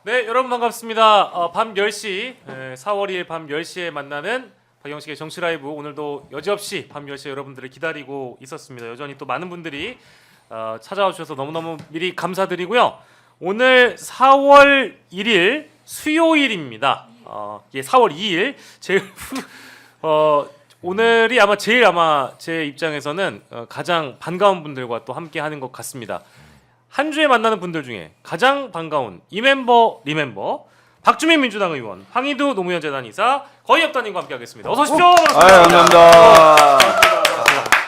네, 여러분 반갑습니다. 밤 10시, 4월 2일 밤 10시에 만나는 박영식의 정치 라이브. 오늘도 여지없이 밤 10시에 여러분들을 기다리고 있었습니다. 여전히 또 많은 분들이 찾아와 주셔서 너무너무 미리 감사드리고요. 오늘 4월 1일 수요일입니다. 4월 2일 오늘이 제일 제 입장에서는 가장 반가운 분들과 또 함께 하는 것 같습니다. 한 주에 만나는 분들 중에 가장 반가운 이 멤버 리멤버 박주민 민주당 의원, 황희두 노무현 재단 이사 거의엽단님과 함께하겠습니다. 어서 오십시오. 감사합니다.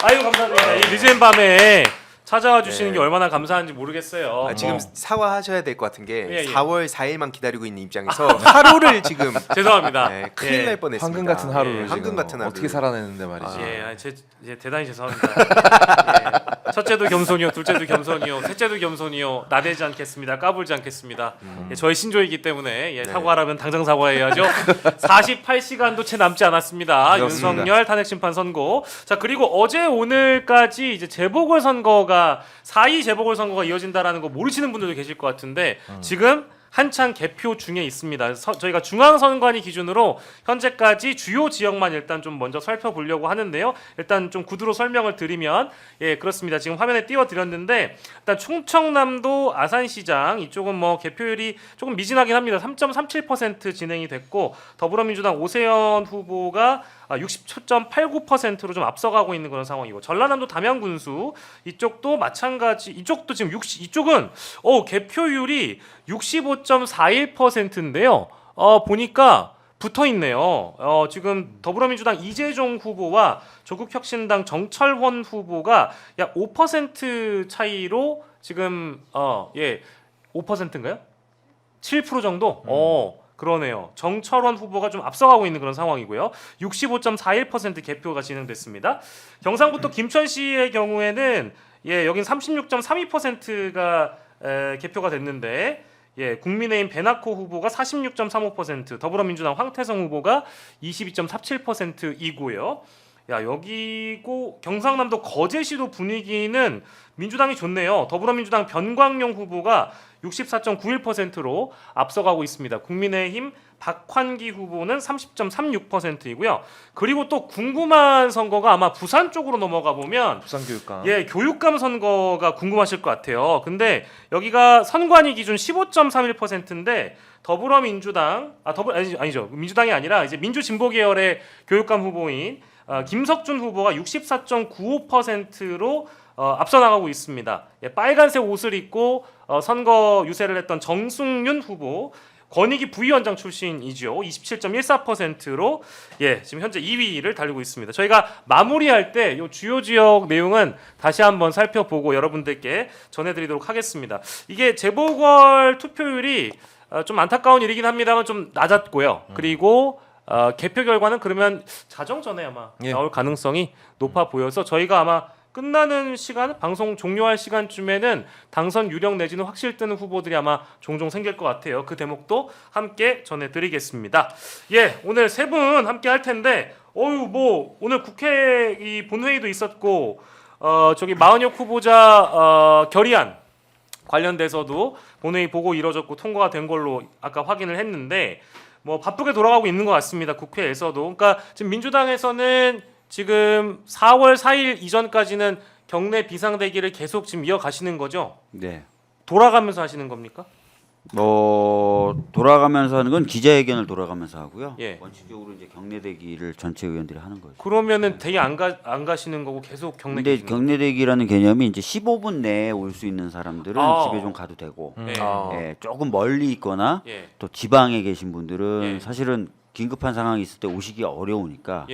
아유 감사드립니다. 이 늦은 밤에 찾아와 주시는 게 얼마나 감사한지 모르겠어요. 지금 사과하셔야 될 것 같은 게 4월 4일만 기다리고 있는 입장에서 아. 하루를 지금 죄송합니다. 큰일 날 뻔했습니다. 황금 같은 하루를 황금 같은 하루. 어떻게 살아내는데 말이지. 대단히 죄송합니다. 첫째도 겸손이요, 둘째도 겸손이요, 셋째도 겸손이요. 나대지 않겠습니다. 까불지 않겠습니다. 저의 신조이기 때문에 사과하라면 당장 사과해야죠. 48시간도 채 남지 않았습니다. 그렇습니다. 윤석열 탄핵 심판 선고. 자, 그리고 어제 오늘까지 이제 재보궐 선거가 4.2 재보궐 선거가 이어진다라는 거 모르시는 분들도 계실 것 같은데 지금 한창 개표 중에 있습니다. 저희가 중앙선관위 기준으로 현재까지 주요 지역만 일단 좀 먼저 살펴보려고 하는데요. 일단 좀 구두로 설명을 드리면 그렇습니다. 지금 화면에 띄워드렸는데 일단 충청남도 아산시장 이쪽은 개표율이 조금 미진하긴 합니다. 3.37% 진행이 됐고 더불어민주당 오세현 후보가 60.89%로 좀 앞서가고 있는 그런 상황이고 전라남도 담양군수 이쪽도 마찬가지. 이쪽도 지금 이쪽은 개표율이 65.41%인데요. 보니까 붙어 있네요. 지금 더불어민주당 이재종 후보와 조국혁신당 정철원 후보가 약 5% 차이로 지금 5%인가요? 7% 정도? 그러네요. 정철원 후보가 좀 앞서가고 있는 그런 상황이고요. 65.41% 개표가 진행됐습니다. 경상북도 김천시의 경우에는 여긴 36.32%가 개표가 됐는데 국민의힘 배낙호 후보가 46.35%, 더불어민주당 황태성 후보가 22.47%이고요. 여기고 경상남도 거제시도 분위기는 민주당이 좋네요. 더불어민주당 변광용 후보가 64.91%로 앞서가고 있습니다. 국민의힘 박환기 후보는 30.36%이고요. 그리고 또 궁금한 선거가 아마 부산 쪽으로 넘어가 보면 부산교육감. 교육감 선거가 궁금하실 것 같아요. 근데 여기가 선관위 기준 15.31%인데 더불어민주당 아니죠. 민주당이 아니라 이제 민주진보 계열의 교육감 후보인 김석준 후보가 64.95%로 앞서 나가고 있습니다. 빨간색 옷을 입고 선거 유세를 했던 정승윤 후보, 권익위 부위원장 출신이죠. 27.14%로 지금 현재 2위를 달리고 있습니다. 저희가 마무리할 때 이 주요 지역 내용은 다시 한번 살펴보고 여러분들께 전해드리도록 하겠습니다. 이게 재보궐 투표율이 좀 안타까운 일이긴 합니다만 좀 낮았고요. 그리고 개표 결과는 그러면 자정 전에 아마 나올 가능성이 높아 보여서 저희가 아마 끝나는 시간, 방송 종료할 시간쯤에는 당선 유력 내지는 확실 뜨는 후보들이 아마 종종 생길 것 같아요. 그 대목도 함께 전해드리겠습니다. 오늘 세 분 함께 할 텐데, 오늘 국회 이 본회의도 있었고, 마은혁 후보자 결의안 관련돼서도 본회의 보고 이뤄졌고 통과가 된 걸로 아까 확인을 했는데, 바쁘게 돌아가고 있는 것 같습니다. 국회에서도. 그러니까 지금 민주당에서는 지금 4월 4일 이전까지는 경내 비상대기를 계속 지금 이어가시는 거죠? 네. 돌아가면서 하시는 겁니까? 돌아가면서 하는 건 기자회견을 돌아가면서 하고요. 원칙적으로 이제 경내 대기를 전체 의원들이 하는 거죠. 그러면은 대기 안 가시는 거고 계속 경내 근데 대기. 경내 대기라는 개념이 이제 15분 내에 올 수 있는 사람들은 집에 좀 가도 되고, 조금 멀리 있거나 또 지방에 계신 분들은 사실은 긴급한 상황이 있을 때 오시기 어려우니까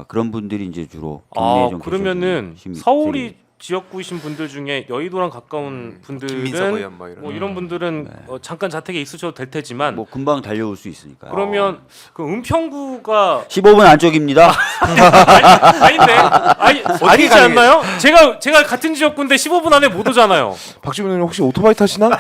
그런 분들이 이제 주로 경내에 좀 그러면은 서울이 지역구이신 분들 중에 여의도랑 가까운 분들은 이런 분들은 잠깐 자택에 있으셔도 될 테지만 금방 달려올 수 있으니까. 그러면 그 은평구가 15분 안쪽입니다. 아니지 않나요? 제가 같은 지역구인데 15분 안에 못 오잖아요. 박주민 의원 혹시 오토바이 타시나?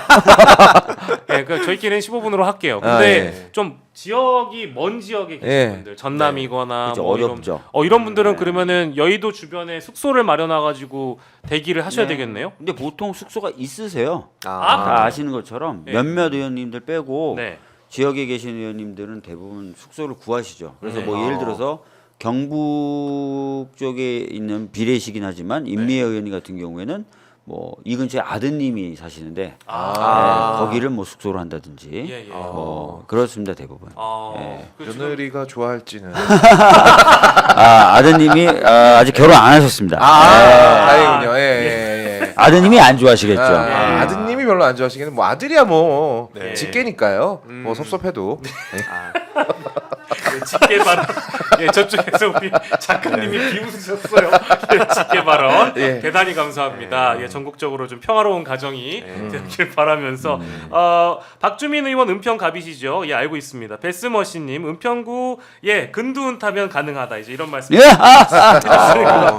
예, 그 저희끼리는 15분으로 할게요. 근데 아, 예. 좀 지역이 먼 지역에 계신 예. 분들, 전남이거나 그렇죠, 뭐 어렵죠. 이런 분들은 그러면은 여의도 주변에 숙소를 마련해 가지고 대기를 하셔야 되겠네요. 근데 보통 숙소가 있으세요. 아, 다 아시는 것처럼 네. 몇몇 의원님들 빼고 네. 지역에 계신 의원님들은 대부분 숙소를 구하시죠. 그래서 네. 뭐 예를 들어서 경북 쪽에 있는 비례시긴 하지만 임미애 의원님 같은 경우에는 뭐 이 근처에 아드님이 사시는데 네, 거기를 뭐 숙소로 한다든지 예, 예. 뭐 그렇습니다 대부분. 그 지금- 며느리가 좋아할지는. 아드님이 아직 결혼 안 하셨습니다. 다행이군요. 예. 아드님이 안 좋아하시겠죠. 아드님이 별로 안 좋아하시기는 뭐 아들이야 뭐 네. 직계니까요. 뭐 섭섭해도. 직계 발언. 예, 저쪽에서 우리 작가님이 비웃으셨어요. 예, 직계 발언. 예. 대단히 감사합니다. 예, 전국적으로 좀 평화로운 가정이 되길 바라면서 박주민 의원 은평 갑이시죠? 예, 알고 있습니다. 베스머신님 은평구 예 근두운 타면 가능하다 이제 이런 말씀. 예.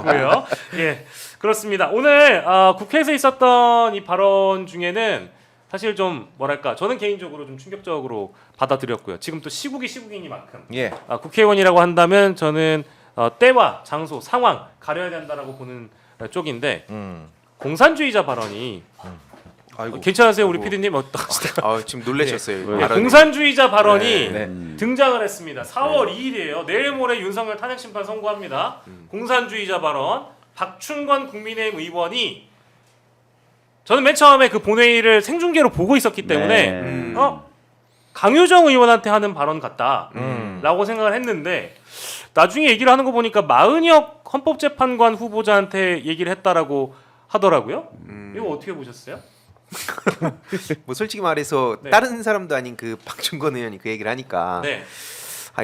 고요. 예, 그렇습니다. 오늘 국회에서 있었던 이 발언 중에는 사실 좀 뭐랄까 저는 개인적으로 좀 충격적으로 받아들였고요. 지금 또 시국이 시국이니만큼 예. 국회의원이라고 한다면 저는 때와 장소, 상황 가려야 된다라고 보는 쪽인데 공산주의자 발언이 아이고. 괜찮으세요, 우리 PD님 어떠시나요? 지금 놀라셨어요. 예, 발언이. 공산주의자 발언이 네. 등장을 했습니다. 4월 2일이에요. 내일 모레 윤석열 탄핵 심판 선고합니다. 공산주의자 발언 박충건 국민의힘 의원이 저는 맨 처음에 그 본회의를 생중계로 보고 있었기 때문에 강효정 의원한테 하는 발언 같다라고 생각을 했는데 나중에 얘기를 하는 거 보니까 마은혁 헌법재판관 후보자한테 얘기를 했다라고 하더라고요. 이거 어떻게 보셨어요? 뭐 솔직히 말해서 네. 다른 사람도 아닌 그 박준건 의원이 그 얘기를 하니까 네.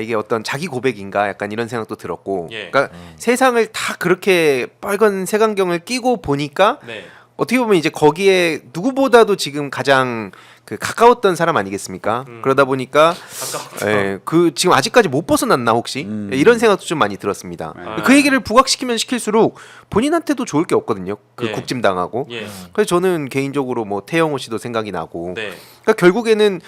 이게 어떤 자기 고백인가 약간 이런 생각도 들었고 예. 그러니까 세상을 다 그렇게 빨간 색안경을 끼고 보니까 네. 어떻게 보면 이제 거기에 누구보다도 지금 가장 그 가까웠던 사람 아니겠습니까? 그러다 보니까 그 지금 아직까지 못 벗어났나 혹시 이런 생각도 좀 많이 들었습니다. 그 얘기를 부각시키면 시킬수록 본인한테도 좋을 게 없거든요. 그 예. 국짐 당하고. 예. 그래서 저는 개인적으로 뭐 태영호 씨도 생각이 나고. 네. 그러니까 결국에는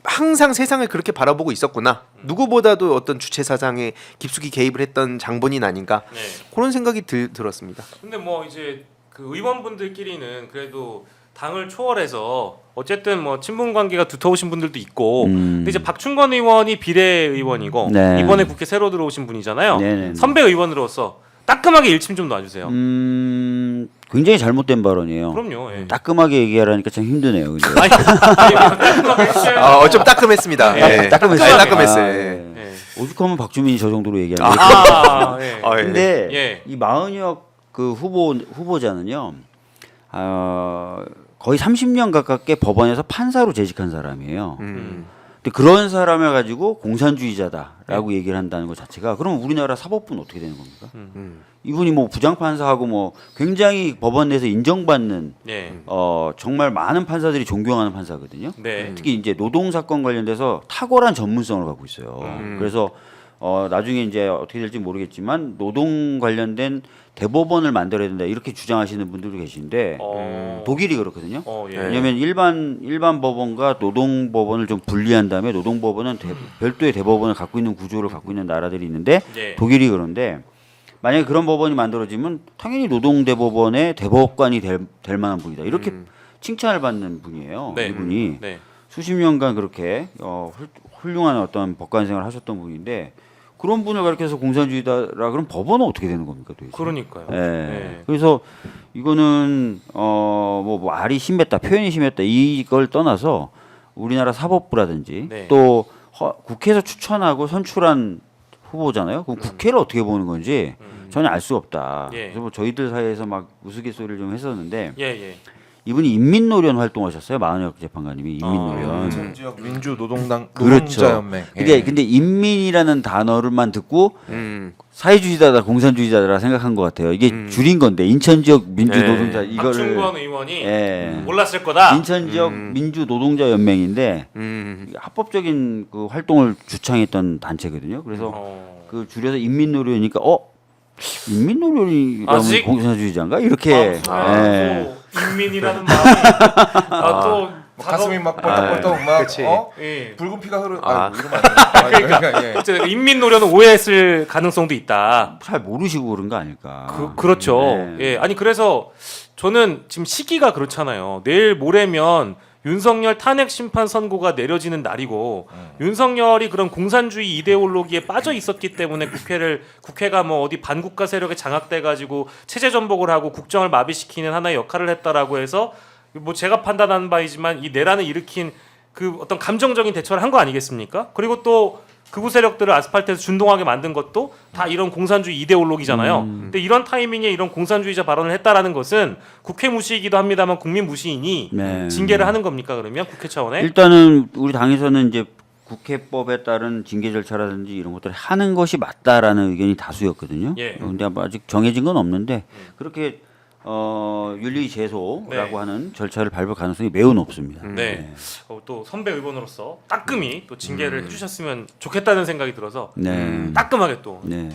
항상 세상을 그렇게 바라보고 있었구나. 누구보다도 어떤 주체 사상에 깊숙이 개입을 했던 장본인 아닌가. 네. 그런 생각이 들었습니다. 근데 뭐 이제 그 의원분들끼리는 그래도 당을 초월해서 어쨌든 뭐 친분 관계가 두터우신 분들도 있고 근데 이제 박충건 의원이 비례의원이고 네. 이번에 국회 새로 들어오신 분이잖아요. 네네네. 선배 의원으로서 따끔하게 일침 좀 놔주세요. 굉장히 잘못된 발언이에요. 그럼요. 예. 따끔하게 얘기하라니까 참 힘드네요. 근데. 아니, 따끔하게 해주셔야죠. 좀 따끔했습니다. 예, 따끔했어요. 따끔하게. 예. 예. 오죽하면 박주민이 저 정도로 얘기하는 예. 근데 예. 이 마은혁 그 후보자는요, 거의 30년 가깝게 법원에서 판사로 재직한 사람이에요. 근데 그런 사람을 가지고 공산주의자다라고 얘기를 한다는 것 자체가 그럼 우리나라 사법부는 어떻게 되는 겁니까? 이분이 뭐 부장판사하고 뭐 굉장히 법원 내에서 인정받는 예. 정말 많은 판사들이 존경하는 판사거든요. 네. 특히 이제 노동 사건 관련돼서 탁월한 전문성을 갖고 있어요. 그래서 나중에 이제 어떻게 될지 모르겠지만 노동 관련된 대법원을 만들어야 된다 이렇게 주장하시는 분들도 계신데 독일이 그렇거든요. 예. 왜냐하면 일반 법원과 노동 법원을 좀 분리한 다음에 노동 법원은 별도의 대법원을 갖고 있는 구조를 갖고 있는 나라들이 있는데 예. 독일이 그런데 만약에 그런 법원이 만들어지면 당연히 노동 대법원의 대법관이 될 만한 분이다 이렇게 칭찬을 받는 분이에요. 네. 이분이 네. 수십 년간 그렇게 훌륭한 어떤 법관 생활을 하셨던 분인데 그런 분을 가르쳐서 공산주의다라 그럼 법원은 어떻게 되는 겁니까 도대체? 그러니까요. 예. 네. 그래서 이거는 뭐 말이 심했다, 표현이 심했다 이걸 떠나서 우리나라 사법부라든지 네. 또 국회에서 추천하고 선출한 후보잖아요. 그럼 국회를 어떻게 보는 건지 전혀 알 수 없다. 예. 그래서 뭐 저희들 사이에서 막 우스갯소리를 좀 했었는데 예. 이분이 인민노련 활동하셨어요. 마은혁 재판관님이 인민노련. 지역 민주노동당 그렇죠. 노동자연맹. 근데 인민이라는 단어를만 듣고 사회주의자다 공산주의자다 생각한 것 같아요. 이게 줄인 건데 인천 지역 민주노동자 이거를 박충건 의원이 예. 몰랐을 거다. 인천 지역 민주노동자 연맹인데 합법적인 그 활동을 주창했던 단체거든요. 그래서 그 줄여서 인민노련이니까 인민노련이라면 아직? 공산주의자인가 이렇게 예. 또 인민이라는 마음이 또 뭐 가슴이 막 벌떡벌떡 막 그치. 예. 붉은 피가 흐르. 아. 이러면 안 돼. 그러니까 예. 어쨌든 인민 노련은 오해했을 가능성도 있다. 잘 모르시고 그런 거 아닐까. 그렇죠. 네. 예. 아니 그래서 저는 지금 시기가 그렇잖아요. 내일 모레면 윤석열 탄핵 심판 선고가 내려지는 날이고 윤석열이 그런 공산주의 이데올로기에 빠져 있었기 때문에 국회가 뭐 어디 반국가 세력에 장악돼 가지고 체제 전복을 하고 국정을 마비시키는 하나의 역할을 했다라고 해서 뭐 제가 판단하는 바이지만 이 내란을 일으킨 그 어떤 감정적인 대처를 한 거 아니겠습니까? 그리고 또 극우 세력들을 아스팔트에서 준동하게 만든 것도 다 이런 공산주의 이데올로기잖아요. 근데 이런 타이밍에 이런 공산주의자 발언을 했다라는 것은 국회 무시이기도 합니다만 국민 무시이니 네. 징계를 하는 겁니까 그러면 국회 차원에? 일단은 우리 당에서는 이제 국회법에 따른 징계 절차라든지 이런 것들을 하는 것이 맞다라는 의견이 다수였거든요. 예. 근데 아직 정해진 건 없는데 그렇게 윤리 제소라고 네. 하는 절차를 밟을 가능성이 매우 높습니다. 네. 또 선배 의원으로서 따끔히 또 징계를 해주셨으면 좋겠다는 생각이 들어서 네. 따끔하게 또 꼭 네.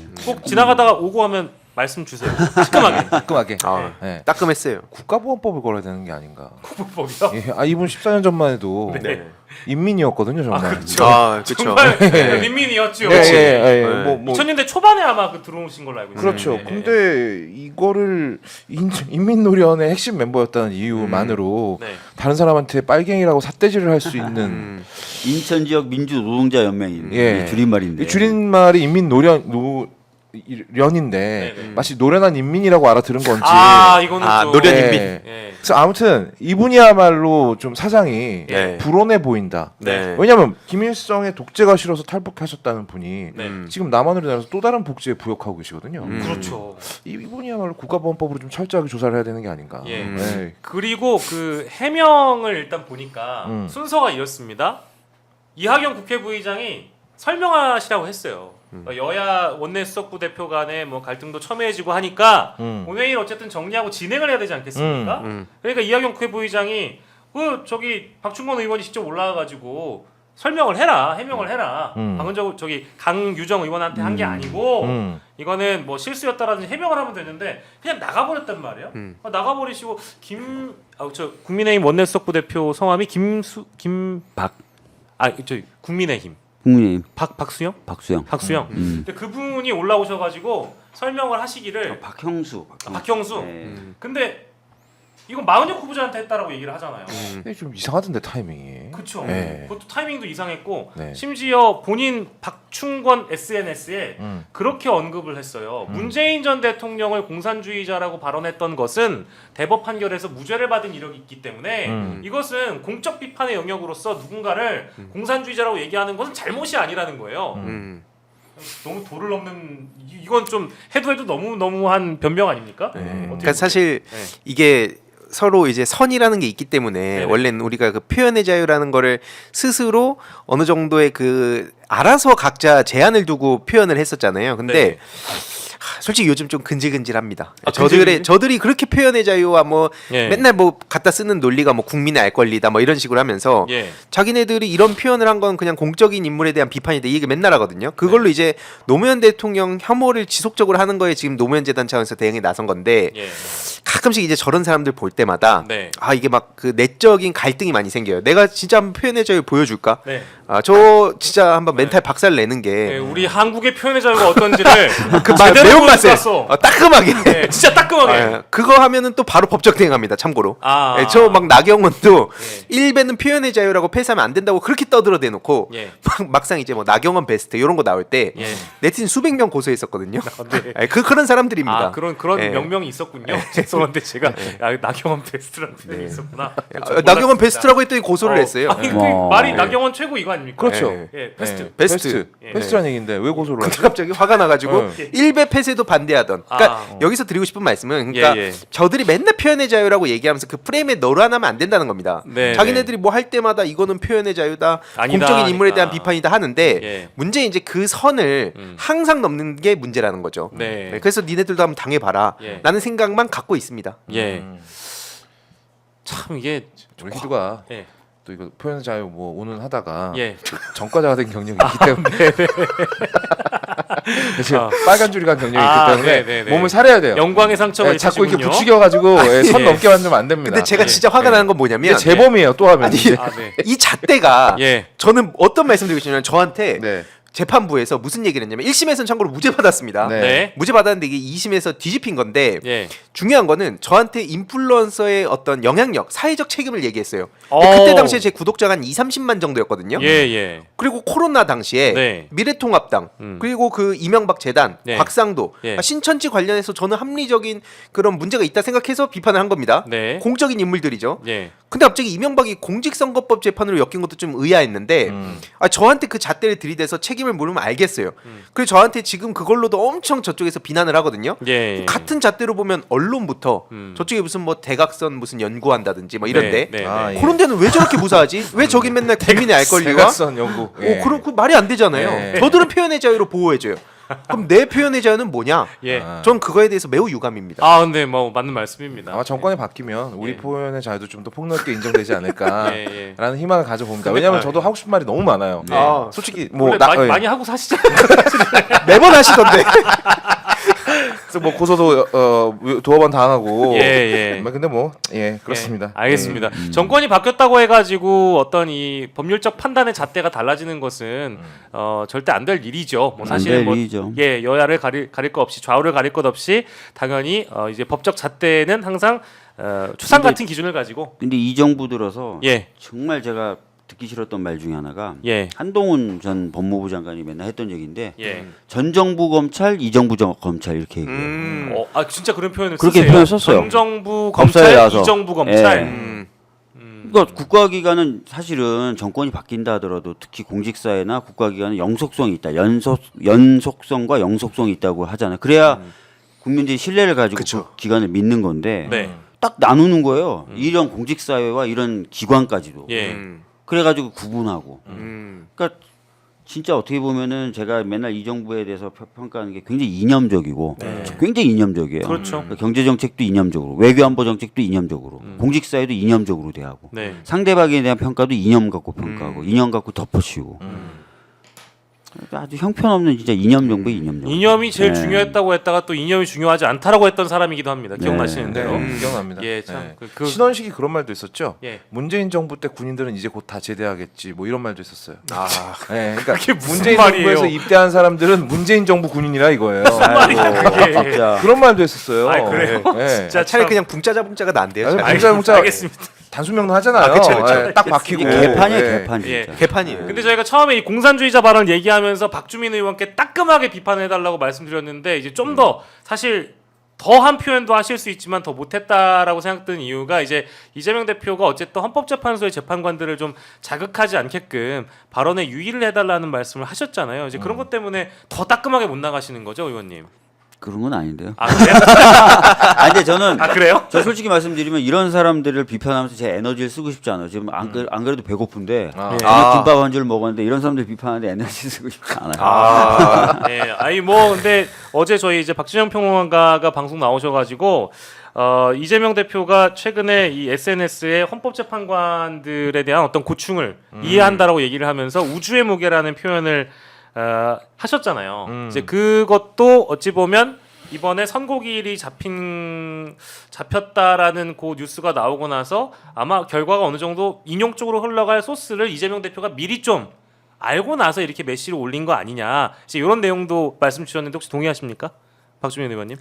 지나가다가 오고 하면 말씀 주세요. 시큼하게. 깔끔하게. 아, 예. 따끔했어요. 국가보안법을 걸어야 되는 게 아닌가. 국법이요? 예. 이분 14년 전만 해도 네. 인민이었거든요 정말. 그렇죠. 그렇죠. 정말 민민이었죠. 예, 예, 예. 뭐 2000년대 초반에 아마 들어오신 걸로 알고 있어요. 그렇죠. 네. 근데 이거를 인민노련의 핵심 멤버였다는 이유만으로 네. 다른 사람한테 빨갱이라고 삿대질을 할 수 있는 인천 지역 민주 노동자 연맹인 예. 줄임말인데. 이 줄임말이 인민노련인데 네네. 마치 노련한 인민이라고 알아들은 건지. 이거는 좀 노련 예. 인민. 예. 그래서 아무튼 이분이야말로 좀 사상이 네. 불온해 보인다. 네. 왜냐하면 김일성의 독재가 싫어서 탈북하셨다는 분이 네. 지금 남한으로 내려서 또 다른 복지에 부역하고 계시거든요. 그렇죠. 이분이야말로 국가보안법으로 좀 철저하게 조사를 해야 되는 게 아닌가. 예. 네. 그리고 그 해명을 일단 보니까 순서가 이렇습니다. 이하경 국회 부의장이 설명하시라고 했어요. 여야 원내 수석부 대표 간에 뭐 갈등도 첨예해지고 하니까 본회의를 어쨌든 정리하고 진행을 해야 되지 않겠습니까? 그러니까 이하경 국회 부의장이 저기 박충건 의원이 직접 올라와가지고 설명을 해라, 해명을 해라. 방금 저기 강유정 의원한테 한 게 아니고 이거는 뭐 실수였다라든지 해명을 하면 되는데 그냥 나가버렸단 말이에요. 나가버리시고 저 국민의힘 원내 수석부 대표 성함이 국민의힘. 국민의힘 박수영? 박수영. 박수영. 근데 그분이 올라오셔가지고 설명을 하시기를 박형수. 박형수. 네. 근데 이건 마은혁 후보자한테 했다라고 얘기를 하잖아요. 이게 좀 이상하던데 타이밍이. 그렇죠. 네. 그것도 타이밍도 이상했고 네. 심지어 본인 박충권 SNS에 그렇게 언급을 했어요. 문재인 전 대통령을 공산주의자라고 발언했던 것은 대법 판결에서 무죄를 받은 이력이 있기 때문에 이것은 공적 비판의 영역으로서 누군가를 공산주의자라고 얘기하는 것은 잘못이 아니라는 거예요. 너무 도를 넘는 이건 좀 해도 너무한 변명 아닙니까? 그러니까 사실 네. 이게 서로 이제 선이라는 게 있기 때문에 네네. 원래는 우리가 그 표현의 자유라는 거를 스스로 어느 정도의 그 알아서 각자 제한을 두고 표현을 했었잖아요. 근데 네. 솔직히 요즘 좀 근질근질합니다. 근질근질? 저들이 그렇게 표현의 자유와 뭐 예. 맨날 뭐 갖다 쓰는 논리가 뭐 국민의 알 권리다 뭐 이런 식으로 하면서 예. 자기네들이 이런 표현을 한 건 그냥 공적인 인물에 대한 비판이다 이 얘기 맨날 하거든요. 그걸로 네. 이제 노무현 대통령 혐오를 지속적으로 하는 거에 지금 노무현 재단 차원에서 대응에 나선 건데 예. 가끔씩 이제 저런 사람들 볼 때마다 네. 이게 막 그 내적인 갈등이 많이 생겨요. 내가 진짜 한번 표현의 자유 보여줄까? 네. 저 진짜 한번 멘탈 박살 내는 게 네, 우리 한국의 표현의 자유가 어떤지를 그 제대로 매운맛에 보여줬어. 따끔하게 네, 진짜 따끔하게. 그거 하면은 또 바로 법적 대응합니다. 참고로. 아. 저 막 나경원도 일베는 표현의 자유라고 폐쇄하면 안 된다고 그렇게 떠들어 대놓고 예. 막상 이제 뭐 나경원 베스트 이런 거 나올 때 예. 네티즌 수백 명 고소했었거든요. 네. 그런 사람들입니다. 그런 예. 명명이 있었군요. 죄송한데 제가 나경원 베스트라는 표현이 있었구나. 나경원 베스트라고 했더니 고소를 했어요. 아니 그 와. 말이 나경원 최고 이거 아닙니까? 그렇죠. 예, 베스트. 네. 베스트. 예. 베스트라는 얘기인데 왜 고소를 근데 하지? 갑자기 화가 나가지고 일베 폐쇄도 반대하던. 그러니까 여기서 드리고 싶은 말씀은 그러니까 예, 예. 저들이 맨날 표현의 자유라고 얘기하면서 그 프레임에 놀아나면 안 된다는 겁니다. 네, 자기네들이 뭐 할 때마다 이거는 표현의 자유다, 아니다 공적인 인물에 하니까. 대한 비판이다 하는데 예. 문제는 이제 그 선을 항상 넘는 게 문제라는 거죠. 네. 그래서 니네들도 한번 당해봐라. 예. 라는 생각만 갖고 있습니다. 예. 참 이게 우리 희두가 예. 또 이거 표현 자유 뭐 오는 하다가 예. 전과자가 된 경력이 있기 때문에 지금 빨간 줄이 간 경력이 아, 있기 때문에 네네네. 몸을 사려야 돼요. 영광의 상처가 자꾸 이렇게 있으시군요. 부추겨가지고 선 예. 넘게 만들면 안 됩니다. 근데 제가 진짜 화가 나는 건 뭐냐면 이게 재범이에요. 또 하면 아니, 이제. 아, 네. 이 잣대가 예. 저는 어떤 말씀드리고 싶냐면 저한테 네. 재판부에서 무슨 얘기를 했냐면 1심에서는 참고로 무죄 받았습니다. 네. 네. 무죄 받았는데 이게 2심에서 뒤집힌 건데 예. 중요한 거는 저한테 인플루언서의 어떤 영향력, 사회적 책임을 얘기했어요. 어. 그때 당시에 제 구독자가 한 2-30만 정도였거든요. 예, 예. 그리고 코로나 당시에 네. 미래통합당 그리고 그 이명박 재단, 네. 곽상도, 예. 신천지 관련해서 저는 합리적인 그런 문제가 있다 생각해서 비판을 한 겁니다. 네. 공적인 인물들이죠. 예. 근데 갑자기 이명박이 공직선거법 재판으로 엮인 것도 좀 의아했는데 저한테 그 잣대를 들이대서 책임을 물으면 알겠어요. 그래서 저한테 지금 그걸로도 엄청 저쪽에서 비난을 하거든요. 예. 같은 잣대로 보면 언론부터 저쪽에 무슨 뭐 대각선 무슨 연구한다든지 뭐 이런데 네. 네. 아, 네. 예. 그런 데는 왜 저렇게 무사하지? 왜 저긴 맨날 국민의 알 권리와 대각선 연구. 예. 그런 그 말이 안 되잖아요. 예. 저들은 표현의 자유로 보호해줘요. 그럼 내 표현의 자유는 뭐냐? 예. 전 그거에 대해서 매우 유감입니다. 아, 근데 뭐 맞는 말씀입니다. 아마 정권이 바뀌면 우리 예. 표현의 자유도 좀 더 폭넓게 인정되지 않을까라는 예, 희망을 가져봅니다. 왜냐하면 저도 하고 싶은 말이 너무 많아요. 아, 솔직히 원래 뭐 많이 하고 사시잖아요. 매번 하시던데. 그래서 뭐 고소도 두어 번 당하고. 예, 예. 근데 뭐 그렇습니다. 예, 알겠습니다. 정권이 바뀌었다고 해가지고 어떤 이 법률적 판단의 잣대가 달라지는 것은 절대 안 될 일이죠. 뭐 사실 될 뭐 일이죠. 예, 여야를 가릴 것 없이 좌우를 가릴 것 없이 당연히 이제 법적 잣대는 항상 추상 근데- 같은 기준을 가지고 근데 이 정부 들어서 예, 정말 제가 듣기 싫었던 말 중에 하나가 예, 한동훈 전 법무부 장관이 맨날 했던 얘기인데 예. 전 정부 검찰, 이 정부 검찰 이렇게 얘기해요. 아 진짜 그런 표현을 그렇게 쓰세요. 표현 썼어요. 전 정부 법사에 검찰, 나와서. 이 정부 검찰. 예. 그러니까 국가기관은 사실은 정권이 바뀐다 하더라도 특히 공직사회나 국가기관은 영속성이 있다. 연속성과 영속성이 있다고 하잖아요. 그래야 국민들이 신뢰를 가지고 그쵸. 그 기관을 믿는 건데 네. 딱 나누는 거예요. 이런 공직사회와 이런 기관까지도. 예. 그래가지고 구분하고. 음. 그러니까 진짜 어떻게 보면은 제가 맨날 이 정부에 대해서 평가하는 게 굉장히 이념적이고 굉장히 이념적이에요. 그렇죠. 그러니까 경제 정책도 이념적으로, 외교안보 정책도 이념적으로, 공직사회도 이념적으로 대하고, 네. 상대방에 대한 평가도 이념 갖고 평가하고, 이념 갖고 덮어씌우고. 아주 형편없는 진짜 이념 정부의 이념 정부. 이념이 제일 네. 중요했다고 했다가 또 이념이 중요하지 않다라고 했던 사람이기도 합니다. 기억나시는 네, 대로. 기억납니다. 예, 참. 네. 그- 신원식이 그런 말도 있었죠. 예. 문재인 정부 때 군인들은 이제 곧 다 제대하겠지. 뭐 이런 말도 있었어요. 아, 네, 그러니까 그게 무슨 문재인 말이에요? 정부에서 입대한 사람들은 문재인 정부 군인이라 이거예요. 그게. 진짜. 그런 말도 했었어요. 아, 그래요? 네. 진짜 차라리 참- 그냥 붕짜자 붕짜가 나은데요. 아니, 차라리. 문자 문자 알겠습니다. 단순 명령 하잖아요. 아, 그쵸, 그쵸. 네, 딱 박히고 이게 개판이에요, 네. 개판 예. 진짜. 개판이에요. 근데 저희가 처음에 이 공산주의자 발언을 얘기하면서 박주민 의원께 따끔하게 비판해달라고 말씀드렸는데 이제 좀 더 사실 더한 표현도 하실 수 있지만 더 못했다라고 생각드는 이유가 이제 이재명 대표가 어쨌든 헌법재판소의 재판관들을 좀 자극하지 않게끔 발언에 유의를 해달라는 말씀을 하셨잖아요. 이제 그런 것 때문에 더 따끔하게 못 나가시는 거죠, 의원님? 그런 건 아닌데요. 아 그래요? 아 근데 저는 아 그래요? 저 솔직히 말씀드리면 이런 사람들을 비판하면서 제 에너지를 쓰고 싶지 않아요. 지금 안 그래도 배고픈데 아. 그냥 김밥 한 줄 먹었는데 이런 사람들 비판하는데 에너지 쓰고 싶지 않아요. 예, 아니 뭐 근데 어제 저희 이제 박진영 평론가가 방송 나오셔가지고 이재명 대표가 최근에 이 SNS에 헌법재판관들에 대한 어떤 고충을 이해한다라고 얘기를 하면서 우주의 무게라는 표현을 하셨잖아요. 이제 그것도 어찌 보면 이번에 선고기일이 잡혔다라는 그 뉴스가 나오고 나서 아마 결과가 어느 정도 인용 쪽으로 흘러갈 소스를 이재명 대표가 미리 좀 알고 나서 이렇게 메시를 올린 거 아니냐. 이제 이런 내용도 말씀 주셨는데 혹시 동의하십니까, 박주민 의원님?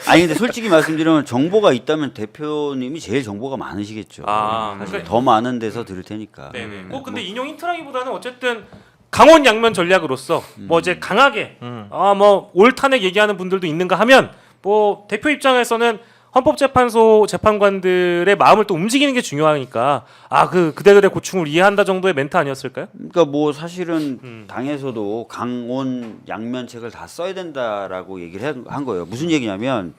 아니 근데 솔직히 말씀드리면 정보가 있다면 대표님이 제일 정보가 많으시겠죠. 아, 사실 그러니까- 더 많은 데서 들을 테니까. 네네. 뭐 근데 인용 힌트라기보다는 어쨌든 강원 양면 전략으로서 뭐 이제 강하게 뭐 옳탄액 얘기하는 분들도 있는가 하면 뭐 대표 입장에서는 헌법재판소 재판관들의 마음을 또 움직이는 게 중요하니까 그대들의 고충을 이해한다 정도의 멘트 아니었을까요? 그러니까 뭐 사실은 당에서도 강원 양면책을 다 써야 된다라고 얘기를 한 거예요. 무슨 얘기냐면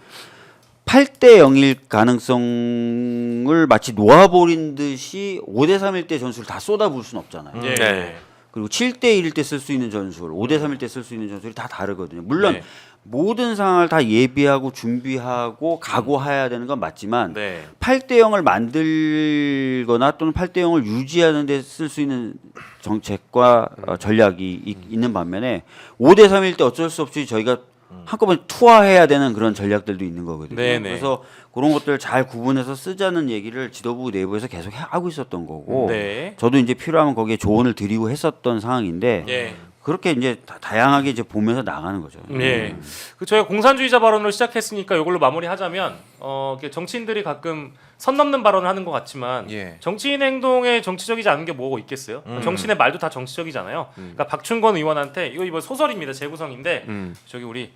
8대 0일 가능성을 마치 놓아버린 듯이 5대 3일 때 전술을 다 쏟아부을 수는 없잖아요. 예. 네. 그리고 7대 1일 때 쓸 수 있는 전술, 5대 3일 때 쓸 수 있는 전술이 다 다르거든요. 물론 네. 모든 상황을 다 예비하고 준비하고 각오해야 되는 건 맞지만 네. 8대 0을 만들거나 또는 8대 0을 유지하는 데 쓸 수 있는 정책과 전략이 있는 반면에 5대 3일 때 어쩔 수 없이 저희가 한꺼번에 투하해야 되는 그런 전략들도 있는 거거든요. 네네. 그래서 그런 것들을 잘 구분해서 쓰자는 얘기를 지도부 내부에서 계속 하고 있었던 거고 네. 저도 이제 필요하면 거기에 조언을 드리고 했었던 상황인데 예. 그렇게 이제 다양하게 이제 보면서 나가는 거죠. 네. 그 저희가 공산주의자 발언을 시작했으니까 이걸로 마무리하자면 이렇게 정치인들이 가끔 선 넘는 발언을 하는 것 같지만 예. 정치인 행동에 정치적이지 않은 게 뭐가 있겠어요? 정치인의 말도 다 정치적이잖아요. 그러니까 박충건 의원한테 이거 소설입니다. 재구성인데 저기 우리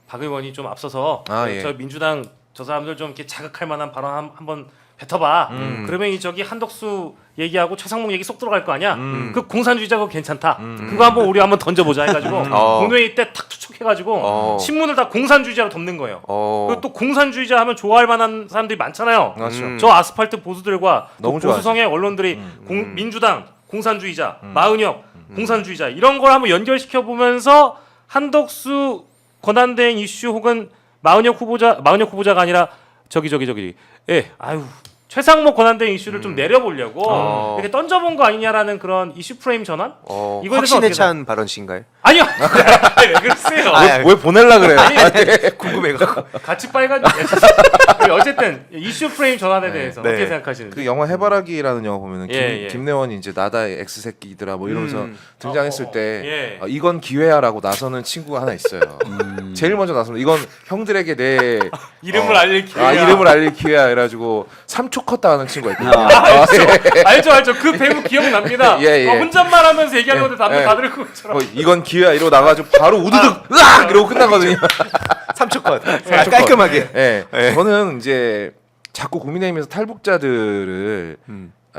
박 의원이 좀 앞서서 예. 저 민주당 저 사람들 좀 이렇게 자극할 만한 발언 한번 뱉어봐. 그러면 이 저기 한덕수 얘기하고 최상목 얘기 쏙 들어갈 거 아니야. 그 공산주의자 그거 괜찮다. 그거 한번 우리 한번 던져보자 해가지고 본회의 때 탁 투척해가지고 신문을 다 공산주의자로 덮는 거예요. 그리고 또 공산주의자 하면 좋아할 만한 사람들이 많잖아요. 그렇죠. 저 아스팔트 보수들과 너무 또 보수성의 언론들이 민주당 공산주의자, 음. 마은혁 공산주의자 이런 걸 한번 연결시켜 보면서 한덕수 권한대행 이슈 혹은 마은혁 후보자가 아니라 저기 예 아유 최상목 권한대행 이슈를 좀 내려보려고 이렇게 던져본 거 아니냐라는 그런 이슈 프레임 전환 이거에 대해서 확신에 어떻게 찬 발언인가요? 아니요 왜 그러세요 왜 보낼라 그래요? 궁금해가. 같이 빨간 어쨌든 이슈 프레임 전환에 대해서 네. 어떻게 생각하시는지 그 영화 해바라기라는 영화 보면은 예. 김래원이 이제 나다의 X새끼들아 뭐 이러면서 등장했을 때 예. 이건 기회야라고 나서는 친구가 하나 있어요. 제일 먼저 나서는 이건 형들에게 내 이름을 알릴 기회야. 이름을 알릴 기회야 이래가지고 3초 컸다 하는 친구가 있거든요. 알죠 그 배우 기억납니다. 예. 혼잣말하면서 얘기하는 건데 다들 그것처럼 이건 기회야 이러고 나가지고 바로 우드득 으악 이러고 끝나거든요. 3초 컷. 깔끔하게. 예. 저는 이제 자꾸 국민의힘에서 탈북자들을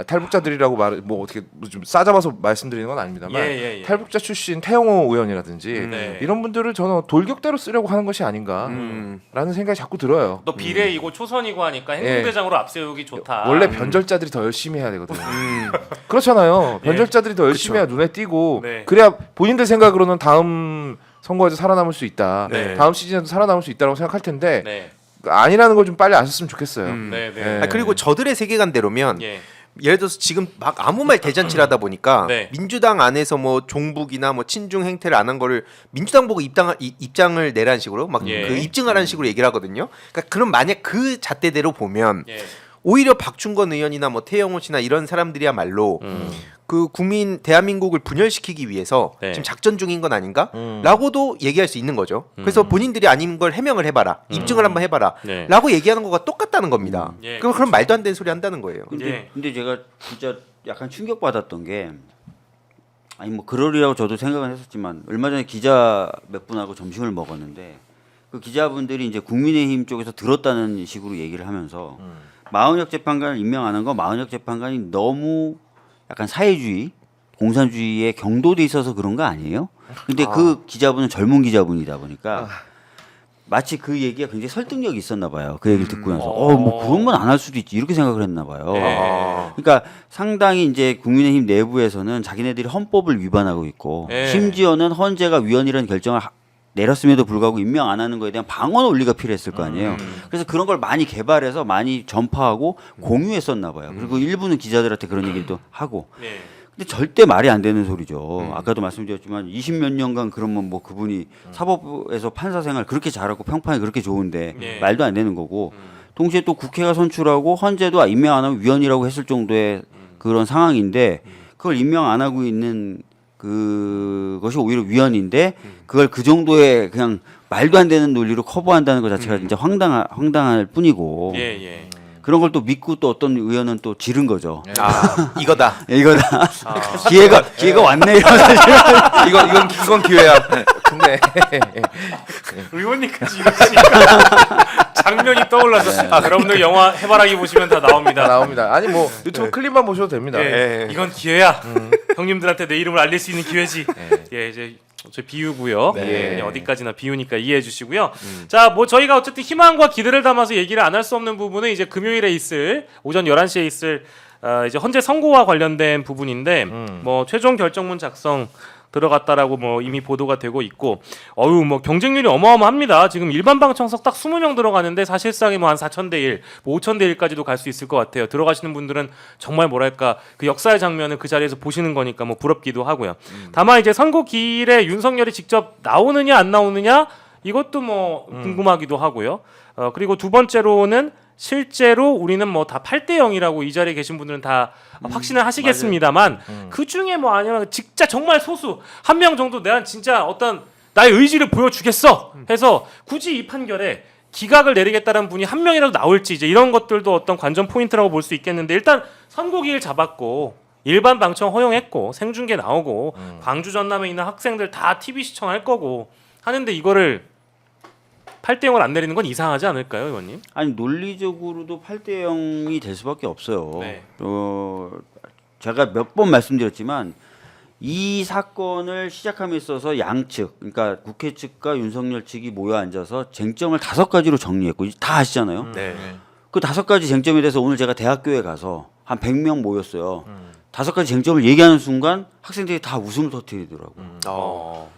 탈북자들이라고 뭐 어떻게 좀 싸잡아서 말씀드리는 건 아닙니다만 예. 탈북자 출신 태영호 의원이라든지 네. 이런 분들을 저는 돌격대로 쓰려고 하는 것이 아닌가라는 생각이 자꾸 들어요. 너 비례이고 초선이고 하니까 행동대장으로 앞세우기 좋다. 원래 변절자들이 더 열심히 해야 되거든요. 그렇잖아요. 변절자들이 더 열심히 해야 눈에 띄고 네. 그래야 본인들 생각으로는 다음 선거에서 살아남을 수 있다. 네. 다음 시즌에도 살아남을 수 있다고 생각할 텐데 네. 아니라는 걸 좀 빨리 아셨으면 좋겠어요. 네. 예. 그리고 저들의 세계관대로면 예. 예를 들어서 지금 막 아무 말 대잔치를 하다 보니까 네. 민주당 안에서 뭐 종북이나 뭐 친중 행태를 안 한 거를 민주당 보고 입장을 내라는 식으로 막 예. 그 입증하라는 식으로 얘기를 하거든요. 그러니까 그럼 만약 그 잣대대로 보면 예. 오히려 박충건 의원이나 뭐 태영호 씨나 이런 사람들이야말로 그 국민 대한민국을 분열시키기 위해서 네. 지금 작전 중인 건 아닌가?라고도 얘기할 수 있는 거죠. 그래서 본인들이 아닌 걸 해명을 해봐라, 입증을 한번 네. 해봐라,라고 얘기하는 거가 똑같다는 겁니다. 예, 그럼 말도 안 되는 소리 한다는 거예요. 근데 제가 진짜 약간 충격받았던 게 아니 뭐 그러리라고 저도 생각은 했었지만 얼마 전에 기자 몇 분하고 점심을 먹었는데 그 기자분들이 이제 국민의힘 쪽에서 들었다는 식으로 얘기를 하면서 마은혁 재판관을 임명 안 한 거 마은혁 재판관이 너무 약간 사회주의, 공산주의에 경도돼 있어서 그런 거 아니에요? 근데 그 기자분은 젊은 기자분이다 보니까 마치 그 얘기가 굉장히 설득력이 있었나 봐요. 그 얘기를 듣고 나서 뭐 그런 건 안 할 수도 있지 이렇게 생각을 했나 봐요. 그러니까 상당히 이제 국민의힘 내부에서는 자기네들이 헌법을 위반하고 있고 심지어는 헌재가 위헌이라는 결정을 내렸음에도 불구하고 임명 안 하는 거에 대한 방어 논리가 필요했을 거 아니에요. 그래서 그런 걸 많이 개발해서 많이 전파하고 공유했었나 봐요. 그리고 일부는 기자들한테 그런 얘기도 하고. 근데 절대 말이 안 되는 소리죠. 아까도 말씀드렸지만 20몇 년간 그러면 뭐 그분이 사법부에서 판사 생활 그렇게 잘하고 평판이 그렇게 좋은데 말도 안 되는 거고. 동시에 또 국회가 선출하고 헌재도 임명 안 하면 위헌이라고 했을 정도의 그런 상황인데 그걸 임명 안 하고 있는 그것이 오히려 위헌인데 그걸 그 정도의 그냥 말도 안 되는 논리로 커버한다는 것 자체가 진짜 황당할 뿐이고 그런 걸 또 믿고 또 어떤 의원은 또 지른 거죠. 이거다. 이거다. 기회가 왔네 이런 사실. 이건 기회야. 근데 의원님까지 이러시니까 장면이 떠올라서 여러분들 영화 해바라기 보시면 다 나옵니다. 나옵니다. 아니 뭐 유튜브 클립만 보셔도 됩니다. 이건 기회야. 형님들한테 내 이름을 알릴 수 있는 기회지. 이제 저 비유고요. 그냥 어디까지나 비유니까 이해해 주시고요. 자, 뭐 저희가 어쨌든 희망과 기대를 담아서 얘기를 안 할 수 없는 부분은 이제 금요일에 있을 오전 11시에 있을 이제 헌재 선고와 관련된 부분인데 뭐 최종 결정문 작성 들어갔다라고 뭐 이미 보도가 되고 있고 뭐 경쟁률이 어마어마합니다. 지금 일반 방청석 딱 20명 들어가는데 사실상이 뭐 한 4,000대 1, 뭐 5,000대 1까지도 갈 수 있을 것 같아요. 들어가시는 분들은 정말 뭐랄까 그 역사의 장면을 그 자리에서 보시는 거니까 뭐 부럽기도 하고요. 다만 이제 선거 기일에 윤석열이 직접 나오느냐 안 나오느냐 이것도 뭐 궁금하기도 하고요. 그리고 두 번째로는 실제로 우리는 뭐 다 8대 0이라고 이 자리에 계신 분들은 다 확신을 하시겠습니다만 그 중에 뭐 아니면 진짜 정말 소수 한 명 정도 내가 진짜 어떤 나의 의지를 보여주겠어 해서 굳이 이 판결에 기각을 내리겠다는 분이 한 명이라도 나올지 이제 이런 것들도 어떤 관전 포인트라고 볼 수 있겠는데 일단 선고기일 잡았고 일반 방청 허용했고 생중계 나오고 광주 전남에 있는 학생들 다 TV 시청할 거고 하는데 이거를 8대 0을 안 내리는 건 이상하지 않을까요, 의원님? 아니 논리적으로도 8대 0이 될 수밖에 없어요. 네. 제가 몇 번 말씀드렸지만 이 사건을 시작함에 있어서 양측, 그러니까 국회 측과 윤석열 측이 모여 앉아서 쟁점을 5가지로 정리했고 다 아시잖아요. 네. 그 5가지 쟁점에 대해서 오늘 제가 대학교에 가서 한 100명 모였어요. 5가지 쟁점을 얘기하는 순간 학생들이 다 웃음을 터뜨리더라고.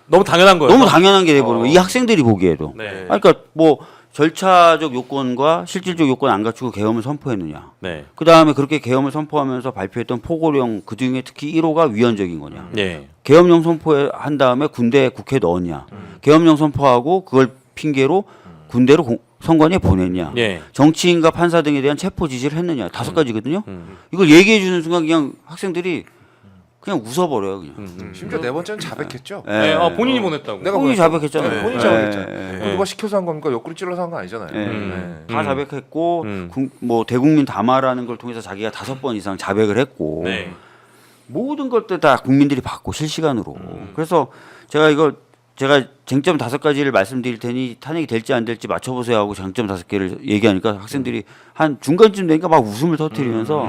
너무 당연한 거예요. 너무 당연한 게 돼버리고 이 학생들이 보기에도. 네. 그러니까 뭐 절차적 요건과 실질적 요건 안 갖추고 계엄을 선포했느냐. 네. 그 다음에 그렇게 계엄을 선포하면서 발표했던 포고령 그 중에 특히 1호가 위헌적인 거냐. 네. 계엄령 선포한 다음에 군대 국회에 넣었냐. 계엄령 선포하고 그걸 핑계로 군대로 선관위에 보냈냐. 예. 정치인과 판사 등에 대한 체포 지시를 했느냐. 5가지거든요. 이걸 얘기해 주는 순간 그냥 학생들이 그냥 웃어버려요. 그냥. 심지어 네 번째는 자백했죠. 네. 본인이 보냈다고. 내가 본인이 보냈다고. 자백했잖아요. 네, 본인이 네. 자백했잖아요. 네. 누가 시켜서 한 겁니까? 옆구리 찔러서 한 거 아니잖아요. 네. 다 자백했고 뭐 대국민 담화라는 걸 통해서 자기가 5번 이상 자백을 했고 네. 모든 것들 다 국민들이 받고 실시간으로. 그래서 제가 쟁점 5가지를 말씀드릴 테니 탄핵이 될지 안 될지 맞춰보세요 하고 쟁점 5개를 얘기하니까 학생들이 한 중간쯤 되니까 막 웃음을 터뜨리면서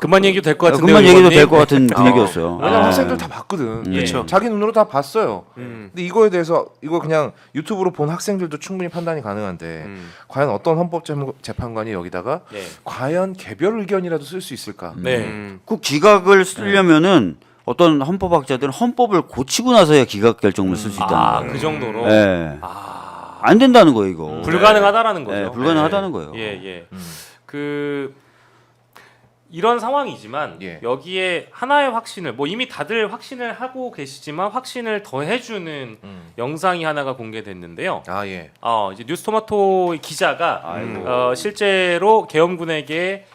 그만 얘기도 될 것 같은데. 그만 얘기도 될 것 같은 분위기였어요. 왜냐면 아. 학생들 다 봤거든. 그렇죠. 자기 눈으로 다 봤어요. 근데 이거에 대해서 이거 그냥 유튜브로 본 학생들도 충분히 판단이 가능한데 과연 어떤 헌법재판관이 여기다가 네. 과연 개별 의견이라도 쓸 수 있을까? 네. 그 기각을 쓰려면은 어떤 헌법학자들은 헌법을 고치고 나서야 기각 결정을 쓸 수 있다는 거예요. 그 정도로. 네. 안 된다는 거예요, 이거. 불가능하다라는 거죠. 네, 불가능하다는 거예요. 예. 그 이런 상황이지만 예. 여기에 하나의 확신을 뭐 이미 다들 확신을 하고 계시지만 확신을 더해주는 영상이 하나가 공개됐는데요. 아 예. 이제 뉴스토마토 기자가 실제로 계엄군에게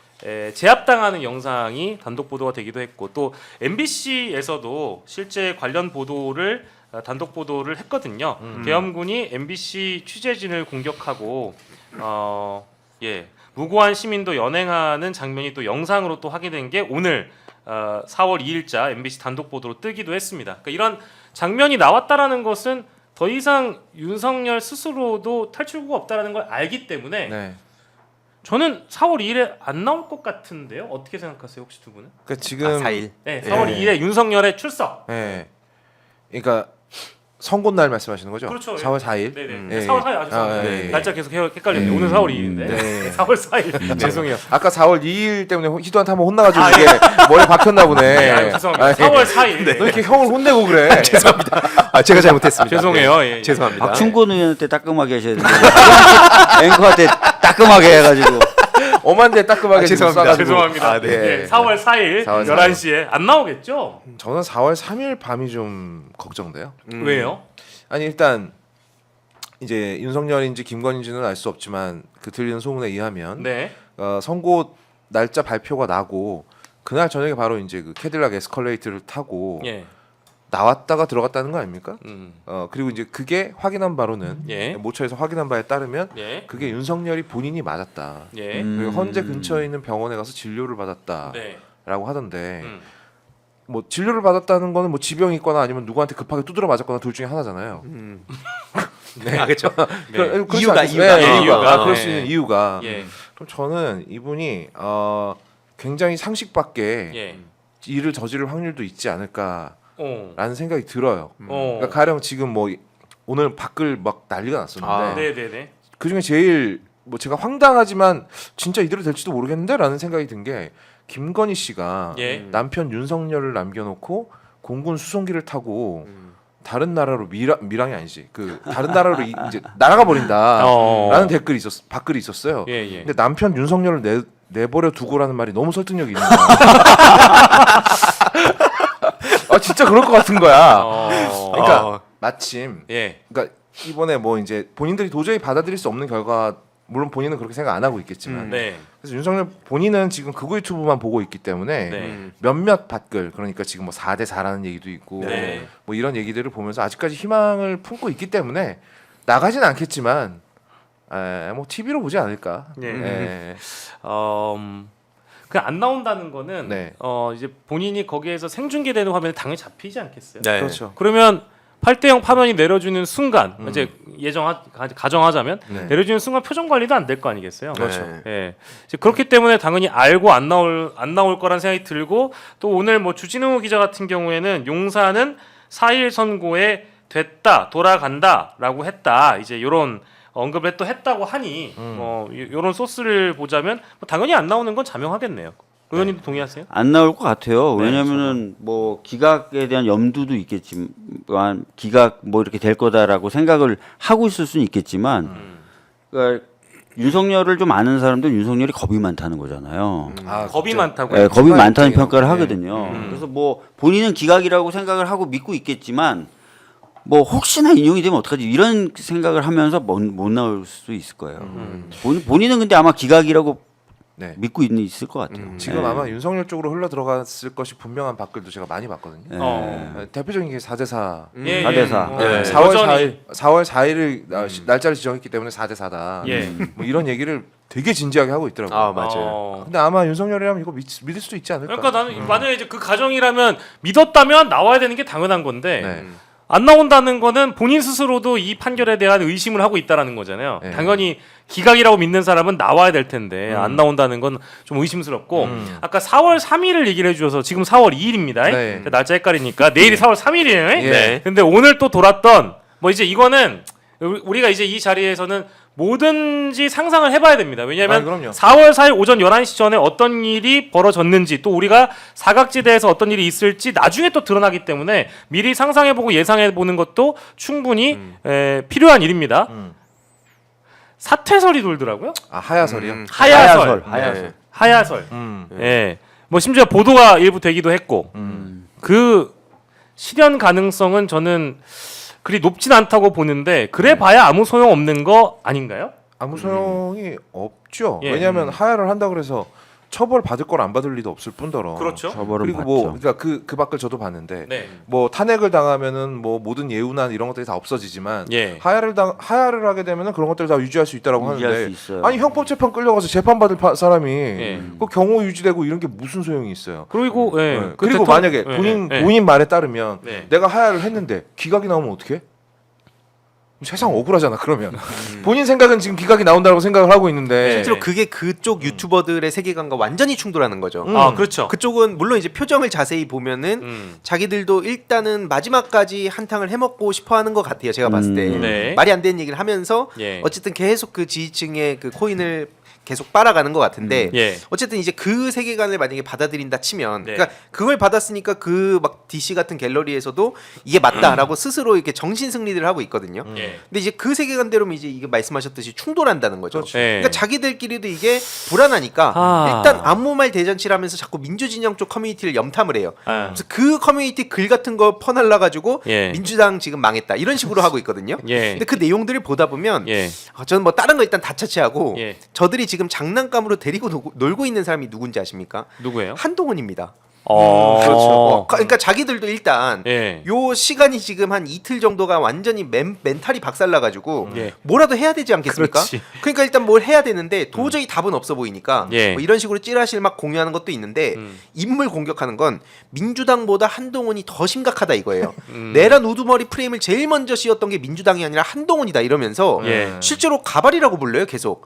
제압당하는 영상이 단독 보도가 되기도 했고 또 MBC에서도 실제 관련 보도를 단독 보도를 했거든요. 계엄군이 MBC 취재진을 공격하고 무고한 시민도 연행하는 장면이 또 영상으로 또 확인된 게 오늘 4월 2일자 MBC 단독 보도로 뜨기도 했습니다. 그러니까 이런 장면이 나왔다라는 것은 더 이상 윤석열 스스로도 탈출구가 없다라는 걸 알기 때문에 네. 저는 4월 2일에 안 나올 것 같은데요. 어떻게 생각하세요, 혹시 두 분은? 그러니까 지금 4일. 네, 4월 2일에 윤석열의 출석. 예. 그러니까 선고 날 말씀하시는 거죠? 그렇죠. 4월 4일. 네네. 예. 4월 4일 아주 아, 예. 날짜 계속 헷갈렸네요. 오늘 4월 2일인데 네. 4월 4일. 죄송해요. 아까 4월 2일 때문에 희도한테 한번 혼나가지고 이게 머리에 박혔나 보네. 네, 죄송합니다. 아, 예. 4월 4일. 너 이렇게 형을 혼내고 그래. 제가 잘못했습니다. 죄송해요. 네. 예. 죄송합니다. 박충곤 의원한테 따끔하게 하셔야 되는데 앵커한테 따끔하게 해가지고 엄한데 따끔하게 죄송합니다. 쏴가지고. 죄송합니다. 아, 네. 네. 4월 4일 4월 11시에 안 나오겠죠? 저는 4월 3일 밤이 좀 걱정돼요. 왜요? 아니 일단 이제 윤석열인지 김건희인지는 알 수 없지만 그 들리는 소문에 의하면 네. 선고 날짜 발표가 나고 그날 저녁에 바로 이제 그 캐딜락 에스컬레이터를 타고 예. 나왔다가 들어갔다는 거 아닙니까? 음. 그리고 이제 그게 확인한 바로는 예. 모처에서 확인한 바에 따르면 예. 그게 윤석열이 본인이 맞았다. 예. 그리고 헌재 근처에 있는 병원에 가서 진료를 받았다라고 네. 하던데 음. 뭐 진료를 받았다는 거는 뭐 지병이 있거나 아니면 누구한테 급하게 두드려 맞았거나 둘 중에 하나잖아요. 네. 그렇죠. 그렇지 이유가, 않겠어요? 네, 이유가. 그럴 수 네. 있는 이유가. 예. 그럼 저는 이분이 굉장히 상식 밖에 예. 일을 저지를 확률도 있지 않을까라는 어. 생각이 들어요. 어. 그러니까 가령 지금 뭐 오늘 밖을 막 난리가 났었는데 네, 네, 네. 그 중에 제일 뭐 제가 황당하지만 진짜 이대로 될지도 모르겠는데라는 생각이 든 게 김건희 씨가 예. 남편 윤석열을 남겨놓고 공군 수송기를 타고 다른 나라로 밀항이 아니지 그 다른 나라로 이제 날아가 버린다라는 댓글이 댓글이 있었어요. 예, 예. 근데 남편 윤석열을 내버려 두고라는 말이 너무 설득력이 있는 거야. 아 진짜 그럴 것 같은 거야. 그러니까 마침 예. 그러니까 이번에 뭐 이제 본인들이 도저히 받아들일 수 없는 결과 물론 본인은 그렇게 생각 안 하고 있겠지만 네. 그래서 윤석열 본인은 지금 극우 유튜브만 보고 있기 때문에 네. 몇몇 팟글 그러니까 지금 뭐 4대 4라는 얘기도 있고 네. 뭐 이런 얘기들을 보면서 아직까지 희망을 품고 있기 때문에 나가진 않겠지만 뭐 TV로 보지 않을까. 네. 예. 그냥 안 나온다는 거는 네. 이제 본인이 거기에서 생중계되는 화면에 당연히 잡히지 않겠어요. 네. 그렇죠. 그러면 8대0 파면이 내려주는 순간 이제 가정하자면 네. 내려주는 순간 표정 관리도 안 될 거 아니겠어요. 그렇죠. 예. 이제 그렇기 때문에 당연히 알고 안 나올 거란 생각이 들고 또 오늘 뭐 주진우 기자 같은 경우에는 용사는 4.1 선고에 됐다 돌아간다라고 했다 이제 요런 언급을 또 했다고 하니 뭐 요런 소스를 보자면 뭐 당연히 안 나오는 건 자명하겠네요. 의원님도 동의하세요? 안 나올 것 같아요. 네, 왜냐면은 뭐 기각에 대한 염두도 있겠지만 기각 뭐 이렇게 될 거다라고 생각을 하고 있을 수는 있겠지만 그러니까 윤석열을 좀 아는 사람들은 윤석열이 겁이 많다는 거잖아요. 겁이 진짜. 많다고요? 네, 겁이 많다는 입장이요. 평가를 네. 하거든요. 그래서 뭐 본인은 기각이라고 생각을 하고 믿고 있겠지만 뭐 혹시나 인용이 되면 어떡하지 이런 생각을 하면서 못 나올 수 있을 거예요. 본인은 근데 아마 기각이라고 네. 믿고 있을 것 같아요. 지금 네. 아마 윤석열 쪽으로 흘러 들어갔을 것이 분명한 댓글도 제가 많이 봤거든요. 네. 대표적인 게 4대 4. 예, 4대 4. 네. 4월 4일을 날짜를 지정했기 때문에 4대 4다. 예. 뭐 이런 얘기를 되게 진지하게 하고 있더라고요. 아 맞아요. 근데 아마 윤석열이라면 이거 믿을 수도 있지 않을까? 그러니까 나는 만약에 이제 그 가정이라면 믿었다면 나와야 되는 게 당연한 건데 네. 안 나온다는 거는 본인 스스로도 이 판결에 대한 의심을 하고 있다라는 거잖아요. 네. 당연히 기각이라고 믿는 사람은 나와야 될 텐데 안 나온다는 건 좀 의심스럽고 아까 4월 3일을 얘기를 해주셔서 지금 4월 2일입니다. 네. 날짜 헷갈리니까 내일이 4월 3일이에요. 예. 근데 오늘 또 돌았던 뭐 이제 이거는 우리가 이제 이 자리에서는 뭐든지 상상을 해봐야 됩니다. 왜냐하면 그럼요. 4월 4일 오전 11시 전에 어떤 일이 벌어졌는지 또 우리가 사각지대에서 어떤 일이 있을지 나중에 또 드러나기 때문에 미리 상상해보고 예상해보는 것도 충분히 필요한 일입니다. 사퇴설이 돌더라고요. 아 하야설이요? 하야설. 네. 하야설. 음. 예. 뭐 심지어 보도가 일부 되기도 했고 그 실현 가능성은 저는 그리 높진 않다고 보는데 그래 봐야 아무 소용 없는 거 아닌가요? 아무 소용이 없죠. 예. 왜냐하면 하야를 한다 그래서 처벌 받을 걸 안 받을 리도 없을 뿐더러. 그렇죠. 처벌은 그리고 받죠. 뭐 그러니까 그 밖을 저도 봤는데 네. 뭐 탄핵을 당하면은 뭐 모든 예우난 이런 것들이 다 없어지지만 예. 하야를 하게 되면은 그런 것들 다 유지할 수 있다라고 유지할 하는데 수 있어요. 아니 형법재판 끌려가서 재판 받을 사람이 예. 그 경호 유지되고 이런 게 무슨 소용이 있어요? 그리고 예. 네. 그 그리고 대통령- 만약에 예. 본인 말에 따르면 네. 내가 하야를 했는데 기각이 나오면 어떻게? 세상 억울하잖아. 그러면 본인 생각은 지금 기각이 나온다고 생각을 하고 있는데 실제로 그게 그쪽 유튜버들의 세계관과 완전히 충돌하는 거죠. 아 그렇죠. 그쪽은 물론 이제 표정을 자세히 보면은 자기들도 일단은 마지막까지 한탕을 해먹고 싶어하는 것 같아요. 제가 봤을 때 네. 말이 안 되는 얘기를 하면서 예. 어쨌든 계속 그 지지층의 그 코인을 계속 빨아가는 것 같은데 예. 어쨌든 이제 그 세계관을 만약에 받아들인다 치면 네. 그러니까 그걸 받았으니까 그 막 DC 같은 갤러리에서도 이게 맞다라고 스스로 이렇게 정신 승리를 하고 있거든요. 예. 근데 이제 그 세계관대로면 이제 이게 말씀하셨듯이 충돌한다는 거죠. 그렇죠. 예. 그러니까 자기들끼리도 이게 불안하니까 아. 일단 아무 말 대잔치를 하면서 자꾸 민주진영 쪽 커뮤니티를 염탐을 해요. 아. 그래서 그 커뮤니티 글 같은 거 퍼날라 가지고 예. 민주당 지금 망했다 이런 식으로 하고 있거든요. 예. 근데 그 내용들을 보다 보면 예. 저는 뭐 다른 거 일단 다 차치하고 예. 저들이 지금 장난감으로 데리고 놀고 있는 사람이 누군지 아십니까? 누구예요? 한동훈입니다. 그렇죠. 그러니까 자기들도 일단 예. 요 시간이 지금 한 이틀 정도가 완전히 멘탈이 박살나가지고 예. 뭐라도 해야 되지 않겠습니까? 그렇지. 그러니까 일단 뭘 해야 되는데 도저히 답은 없어 보이니까 예. 뭐 이런 식으로 찌라시를 막 공유하는 것도 있는데 인물 공격하는 건 민주당보다 한동훈이 더 심각하다 이거예요. 내란 우두머리 프레임을 제일 먼저 씌웠던 게 민주당이 아니라 한동훈이다 이러면서 예. 실제로 가발이라고 불러요 계속.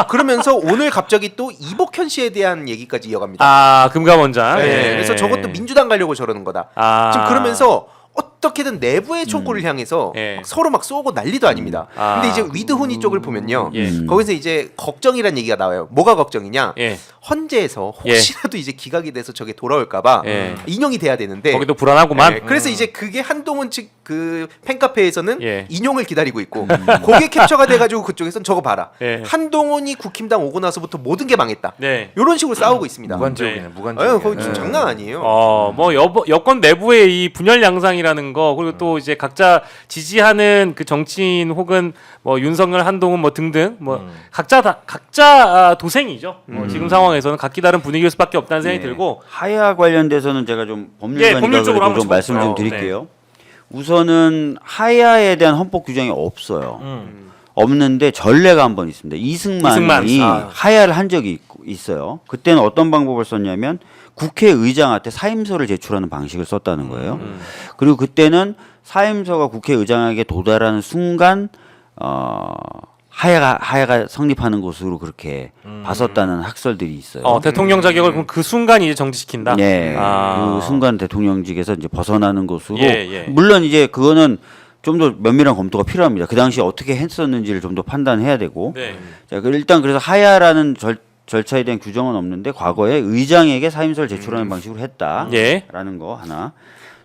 그러면서 오늘 갑자기 또 이복현 씨에 대한 얘기까지 이어갑니다. 아 금감원장. 네, 예. 그래서 저것도 민주당 가려고 저러는 거다. 아. 지금 그러면서 어떻게든 내부의 촉구를 향해서 예. 막 서로 막 쏘고 난리도 아닙니다. 아. 근데 이제 위드훈이 쪽을 보면요. 예. 거기서 이제 걱정이란 얘기가 나와요. 뭐가 걱정이냐? 예. 헌재에서 혹시라도 이제 기각이 돼서 저게 돌아올까봐 예. 인용이 돼야 되는데 거기도 불안하구만. 네, 그래서 이제 그게 한동훈 측 그 팬카페에서는 예. 인용을 기다리고 있고 그게 캡처가 돼가지고 그쪽에서는 저거 봐라. 예. 한동훈이 국힘당 오고 나서부터 모든 게 망했다. 네. 이런 식으로 싸우고 있습니다. 무관지역이네. 네. 무관지역. 거기 지금 장난 아니에요. 뭐 여권 내부의 이 분열 양상이라는 거 그리고 또 이제 각자 지지하는 그 정치인 혹은 뭐 윤석열, 한동훈 뭐 등등 뭐 각자 도생이죠. 뭐 지금 상황에서는 각기 다른 분위기일 수밖에 없다는 생각이 네. 들고 하야 관련돼서는 제가 좀 법률가니까 법률적으로 한번 좀 말씀 좀 좀 드릴게요. 우선은 하야에 대한 헌법 규정이 없어요. 없는데 전례가 한 번 있습니다. 이승만이 이승만. 하야를 한 적이 있어요. 그때는 어떤 방법을 썼냐면 국회의장한테 사임서를 제출하는 방식을 썼다는 거예요. 그리고 그때는 사임서가 국회의장에게 도달하는 순간 하야가 성립하는 것으로 그렇게 봤었다는 학설들이 있어요. 대통령 자격을 그럼 그 순간 이제 정지시킨다. 네, 아. 그 순간 대통령직에서 이제 벗어나는 것으로 예. 물론 이제 그거는 좀 더 면밀한 검토가 필요합니다. 그 당시 어떻게 했었는지를 좀 더 판단해야 되고. 네. 자, 일단 그래서 하야라는 절차에 대한 규정은 없는데 과거에 의장에게 사임서를 제출하는 방식으로 했다라는 예. 거 하나.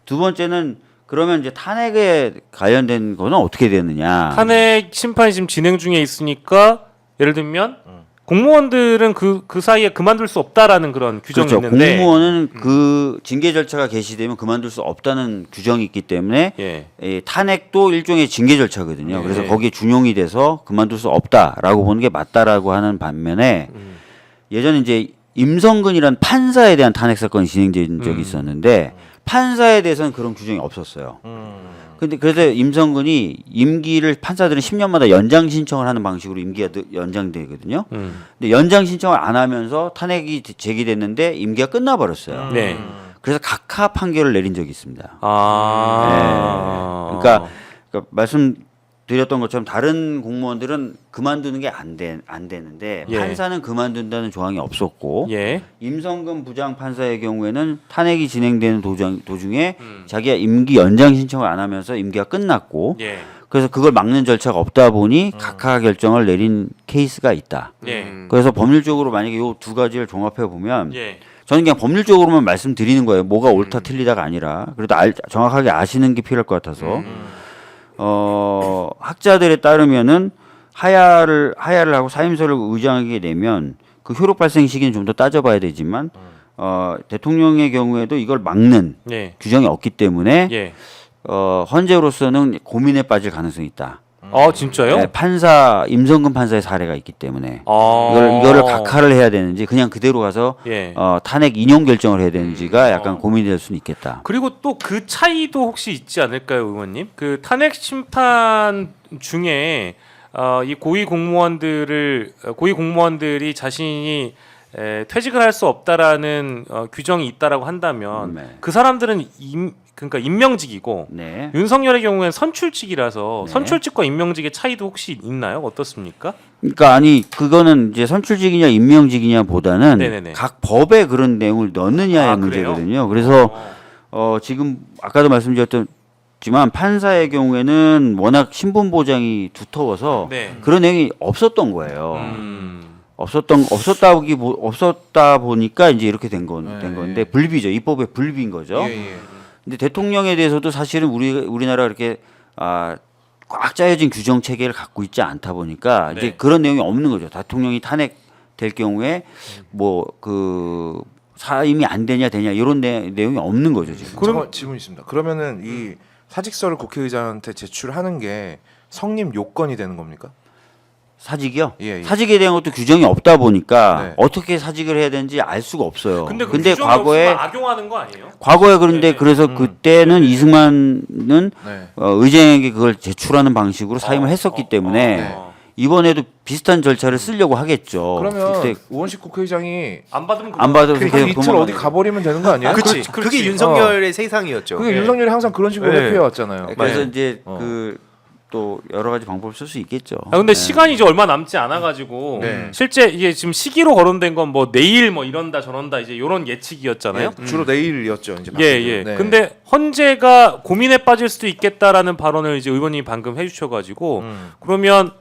두 번째는 그러면 이제 탄핵에 관련된 거는 어떻게 되느냐? 탄핵 심판이 지금 진행 중에 있으니까 예를 들면 공무원들은 그 사이에 그만둘 수 없다라는 그런 규정이 그렇죠. 있는데 공무원은 그 징계 절차가 개시되면 그만둘 수 없다는 규정이 있기 때문에 예. 이 탄핵도 일종의 징계 절차거든요. 예. 그래서 거기에 준용이 돼서 그만둘 수 없다라고 보는 게 맞다라고 하는 반면에 예전에 이제 임성근이라는 판사에 대한 탄핵 사건이 진행된 적이 있었는데 판사에 대해서는 그런 규정이 없었어요. 근데 그래서 임성근이 임기를 판사들은 10년마다 연장 신청을 하는 방식으로 임기가 연장되거든요. 근데 연장 신청을 안 하면서 탄핵이 제기됐는데 임기가 끝나버렸어요. 네. 그래서 각하 판결을 내린 적이 있습니다. 아. 그러니까 말씀드렸던 것처럼 다른 공무원들은 그만두는 게 안 되는데 예. 판사는 그만둔다는 조항이 없었고 예. 임성근 부장 판사의 경우에는 탄핵이 진행되는 도중에 자기가 임기 연장 신청을 안 하면서 임기가 끝났고 예. 그래서 그걸 막는 절차가 없다 보니 각하 결정을 내린 케이스가 있다. 예. 그래서 법률적으로 만약에 이 두 가지를 종합해 보면 예. 저는 그냥 법률적으로만 말씀드리는 거예요. 뭐가 옳다 틀리다가 아니라 그래도 정확하게 아시는 게 필요할 것 같아서 학자들에 따르면은 하야를 하고 사임서를 의장에게 내면 그 효력 발생 시기는 좀 더 따져봐야 되지만 대통령의 경우에도 이걸 막는 예. 규정이 없기 때문에 예. 헌재로서는 고민에 빠질 가능성이 있다. 진짜요? 네, 판사 임성근 판사의 사례가 있기 때문에 아. 이거를 각하를 해야 되는지 그냥 그대로 가서 예. 탄핵 인용 결정을 해야 되는지가 약간 고민이 될 수는 있겠다. 그리고 또 그 차이도 혹시 있지 않을까요, 의원님? 그 탄핵 심판 중에 이 고위 공무원들이 자신이 퇴직을 할 수 없다라는 규정이 있다라고 한다면 네. 그 사람들은 그러니까 임명직이고 네. 윤석열의 경우에는 선출직이라서 네. 선출직과 임명직의 차이도 혹시 있나요? 어떻습니까? 그러니까 아니 그거는 이제 선출직이냐 임명직이냐보다는 네네네. 각 법에 그런 내용을 넣느냐의 아, 문제거든요. 그래서 지금 아까도 말씀드렸지만 판사의 경우에는 워낙 신분 보장이 두터워서 네. 그런 내용이 없었던 거예요. 없었다 보니까 이제 이렇게 된 건데 불비죠. 입법의 불비인 거죠. 근데 대통령에 대해서도 사실은 우리나라 이렇게 꽉 짜여진 규정 체계를 갖고 있지 않다 보니까 네. 이제 그런 내용이 없는 거죠. 대통령이 탄핵될 경우에 뭐 그 사임이 안 되냐 이런 내용이 없는 거죠 지금. 그럼 질문 있습니다. 그러면은 이 사직서를 국회의장한테 제출하는 게 성립 요건이 되는 겁니까? 사직이요? 예. 사직에 대한 것도 규정이 없다 보니까 네. 어떻게 사직을 해야 되는지 알 수가 없어요. 근데 그 근데 규정이 과거에 없으면 악용하는 거 아니에요? 그런데 네. 그래서 그때는 이승만은 네. 의장에게 그걸 제출하는 방식으로 사임을 했었기 때문에 이번에도 비슷한 절차를 쓰려고 하겠죠. 그러면 그때 우원식 국회의장이 안 받으면 안 받아서 그 그냥 이틀 도망가는 어디 가버리면 되는 거 아니에요? 그치. 그렇지. 그게 윤석열의 세상이었죠. 그게 네. 윤석열이 항상 그런 식으로 네. 회피해 왔잖아요. 그래서 네. 이제 또 여러 가지 방법을 쓸 수 있겠죠. 근데 시간이 이제 얼마 남지 않아가지고 네. 실제 이게 지금 시기로 거론된 건 뭐 내일 뭐 이런다 저런다 이제 이런 예측이었잖아요. 주로 내일이었죠. 이제 예. 네. 근데 헌재가 고민에 빠질 수도 있겠다라는 발언을 이제 의원님이 방금 해주셔가지고 그러면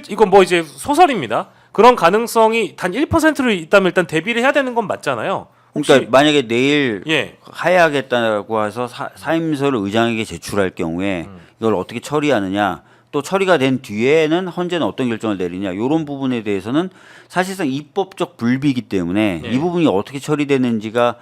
이건 뭐 이제 소설입니다. 그런 가능성이 단 1%로 있다면 일단 대비를 해야 되는 건 맞잖아요. 그러니까 만약에 내일 예. 하야하겠다고 해서 사임서를 의장에게 제출할 경우에 이걸 어떻게 처리하느냐, 또 처리가 된 뒤에는 헌재는 어떤 결정을 내리냐, 이런 부분에 대해서는 사실상 입법적 불비이기 때문에 예. 이 부분이 어떻게 처리되는지가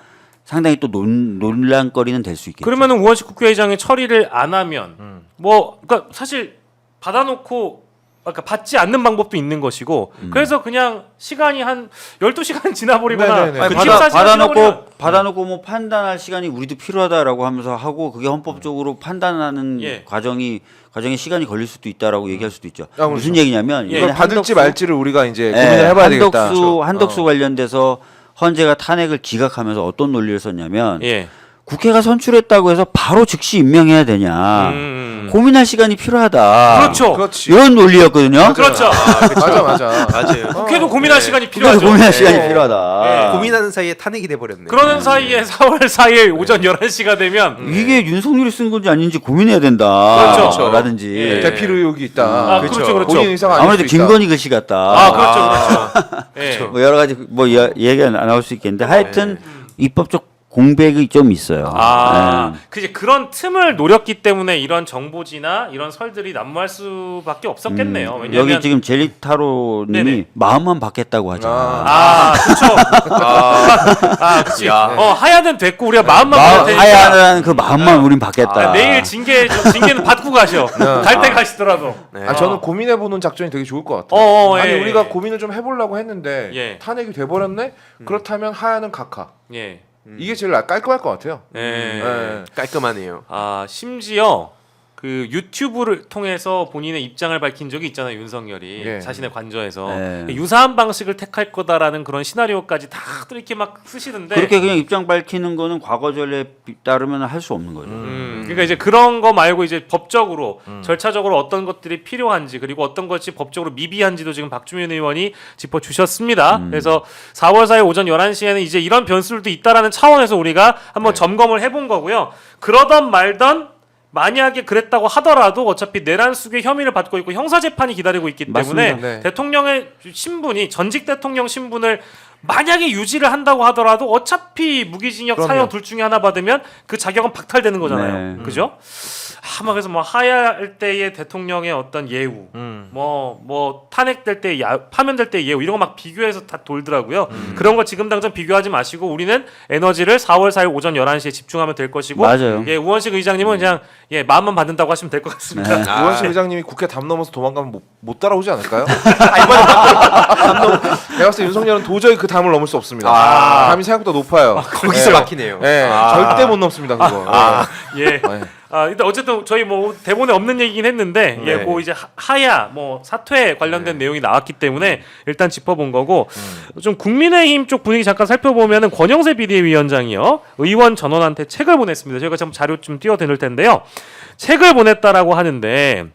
상당히 또 논란거리는 될 수 있겠죠. 그러면은 우원식 국회의장이 처리를 안 하면 뭐 그러니까 사실 받아놓고 그러니까 받지 않는 방법도 있는 것이고 그래서 그냥 시간이 한 12시간 지나버리거나 네네네. 그 아니, 24시간 지나버리면 받아놓고 뭐 판단할 시간이 우리도 필요하다라고 하면서 하고 그게 헌법적으로 판단하는 예. 과정에 시간이 걸릴 수도 있다라고 얘기할 수도 있죠. 그렇죠. 무슨 얘기냐면 예. 이걸 이번에 받을지 한덕수- 말지를 우리가 이제 예, 고민을 해봐야 되겠다. 한덕수 관련돼서 헌재가 탄핵을 기각하면서 어떤 논리를 썼냐면 예. 국회가 선출했다고 해서 바로 즉시 임명해야 되냐, 고민할 시간이 필요하다. 그렇죠. 그렇지. 이런 논리였거든요. 그렇죠. 맞아. 맞아요. 국회도 고민할 시간이 국회가 필요하죠. 고민할 시간이 예. 필요하다. 고민하는 사이에 탄핵이 돼버렸네. 그러는 사이에 4월 4일 오전 11시가 되면 이게 윤석열이 쓴 건지 아닌지 고민해야 된다. 그렇죠. 라든지. 예. 대필 의혹이 있다. 아, 그렇죠. 본인 의사가 아닐 아무래도 수 있다. 김건희 글씨 같다. 아, 그렇죠. 예. 뭐 여러 가지 뭐 얘기가 나올 수 있겠는데 하여튼 입법적 공백이 좀 있어요. 아, 예. 그 이제 그런 틈을 노렸기 때문에 이런 정보지나 이런 설들이 난무할 수밖에 없었겠네요. 왜냐면 여기 지금 젤리타로님이 네네. 마음만 받겠다고 하잖아. 아, 그렇죠. 그렇지. 하야는 됐고 우리가 마음만 받을 테니까. 하야라는 그 마음만 우린 받겠다. 내일 징계는 받고 가셔. 갈 때 가시더라도. 아, 저는 고민해보는 작전이 되게 좋을 것 같아요. 아니 예, 우리가 예. 고민을 좀 해보려고 했는데 예. 탄핵이 돼버렸네. 그렇다면 하야는 각하. 예. 이게 제일 깔끔할 것 같아요. 예. 예. 깔끔하네요. 아, 심지어 그 유튜브를 통해서 본인의 입장을 밝힌 적이 있잖아요, 윤석열이. 예. 자신의 관저에서 네. 유사한 방식을 택할 거다라는 그런 시나리오까지 다 이렇게 막 쓰시는데 그렇게 그냥 입장 밝히는 거는 과거전에 따르면 할 수 없는 거죠. 그러니까 이제 그런 거 말고 이제 법적으로 절차적으로 어떤 것들이 필요한지 그리고 어떤 것이 법적으로 미비한지도 지금 박주민 의원이 짚어 주셨습니다. 그래서 4월 4일 오전 11시에는 이제 이런 변수들도 있다라는 차원에서 우리가 한번 점검을 해본 거고요. 그러던 말던 만약에 그랬다고 하더라도 어차피 내란 수괴 혐의를 받고 있고 형사 재판이 기다리고 있기 때문에 맞습니다. 네. 대통령의 신분이 전직 대통령 신분을 만약에 유지를 한다고 하더라도 어차피 무기징역 그럼요. 사형 둘 중에 하나 받으면 그 자격은 박탈되는 거잖아요. 네. 그죠? 아마 그래서 뭐 하야할 때의 대통령의 어떤 예우, 뭐 탄핵될 때 파면될 때 예우 이런 거 막 비교해서 다 돌더라고요. 그런 거 지금 당장 비교하지 마시고 우리는 에너지를 4월 4일 오전 11시에 집중하면 될 것이고 맞아요. 예, 우원식 의장님은 그냥 마음만 받는다고 하시면 될 것 같습니다. 우원식 의장님이 국회 담 넘어서 도망가면 못 따라오지 않을까요? 내가 봤을 때 윤석열은 도저히 그 담을 넘을 수 없습니다. 담이 생각보다 높아요. 거기서 막히네요. 절대 못 넘습니다 그거. 예. 네. 일단 어쨌든 저희 뭐 대본에 없는 얘기긴 했는데 네. 뭐 이제 하야 뭐 사퇴 관련된 내용이 나왔기 때문에 일단 짚어본 거고 좀 국민의힘 쪽 분위기 잠깐 살펴보면은 권영세 비대위원장이요 의원 전원한테 책을 보냈습니다. 저희가 좀 자료 좀 띄워드릴 텐데요. 책을 보냈다라고 하는데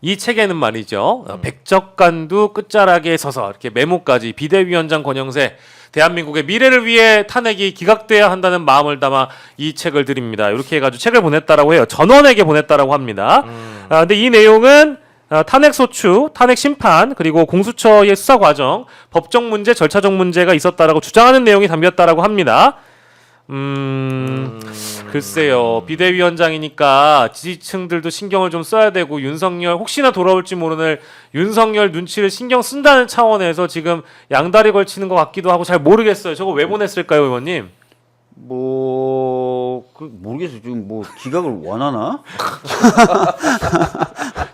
이 책에는 말이죠. 백적간두 끝자락에 서서 이렇게 메모까지 비대위원장 권영세 대한민국의 미래를 위해 탄핵이 기각돼야 한다는 마음을 담아 이 책을 드립니다. 이렇게 해가지고 책을 보냈다라고 해요. 전원에게 보냈다라고 합니다. 근데 이 내용은 탄핵 소추, 탄핵 심판, 그리고 공수처의 수사 과정, 법적 문제, 절차적 문제가 있었다라고 주장하는 내용이 담겼다라고 합니다. 글쎄요. 비대위원장이니까 지지층들도 신경을 좀 써야 되고 윤석열 혹시나 돌아올지 모르는 윤석열 눈치를 신경 쓴다는 차원에서 지금 양다리 걸치는 것 같기도 하고 잘 모르겠어요. 저거 왜 보냈을까요, 의원님? 모르겠어요. 지금 뭐 기각을 원하나?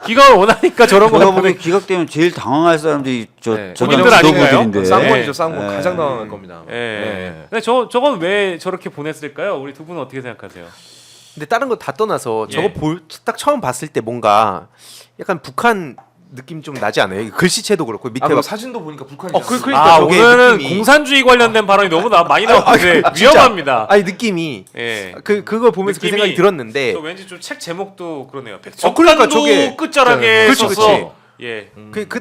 기각을 원하니까 저런 거 제가 보내. 보기엔 기각되면 제일 당황할 사람들이 네. 본인들 아닌가요? 지도부들인데. 쌍권이죠, 네. 쌍권. 네. 가장 당황할 겁니다. 예. 네. 근데 저건 왜 저렇게 보냈을까요? 우리 두 분은 어떻게 생각하세요? 근데 다른 거 다 떠나서 예. 저거 딱 처음 봤을 때 뭔가 약간 북한 느낌 좀 나지 않아요? 이 글씨체도 그렇고 밑에 그럼 막 사진도 보니까 북한이잖아. 그러니까 저게 오늘은 느낌이- 공산주의 관련된 발언이 너무 많이 나오는데 위험합니다. 아니 느낌이 예. 그걸 보면서 그 느낌이 생각이 들었는데 저 왠지 좀 책 제목도 그러네요. 그러니까 저게- 끝자락에 그렇지, 써서 그렇지. 예.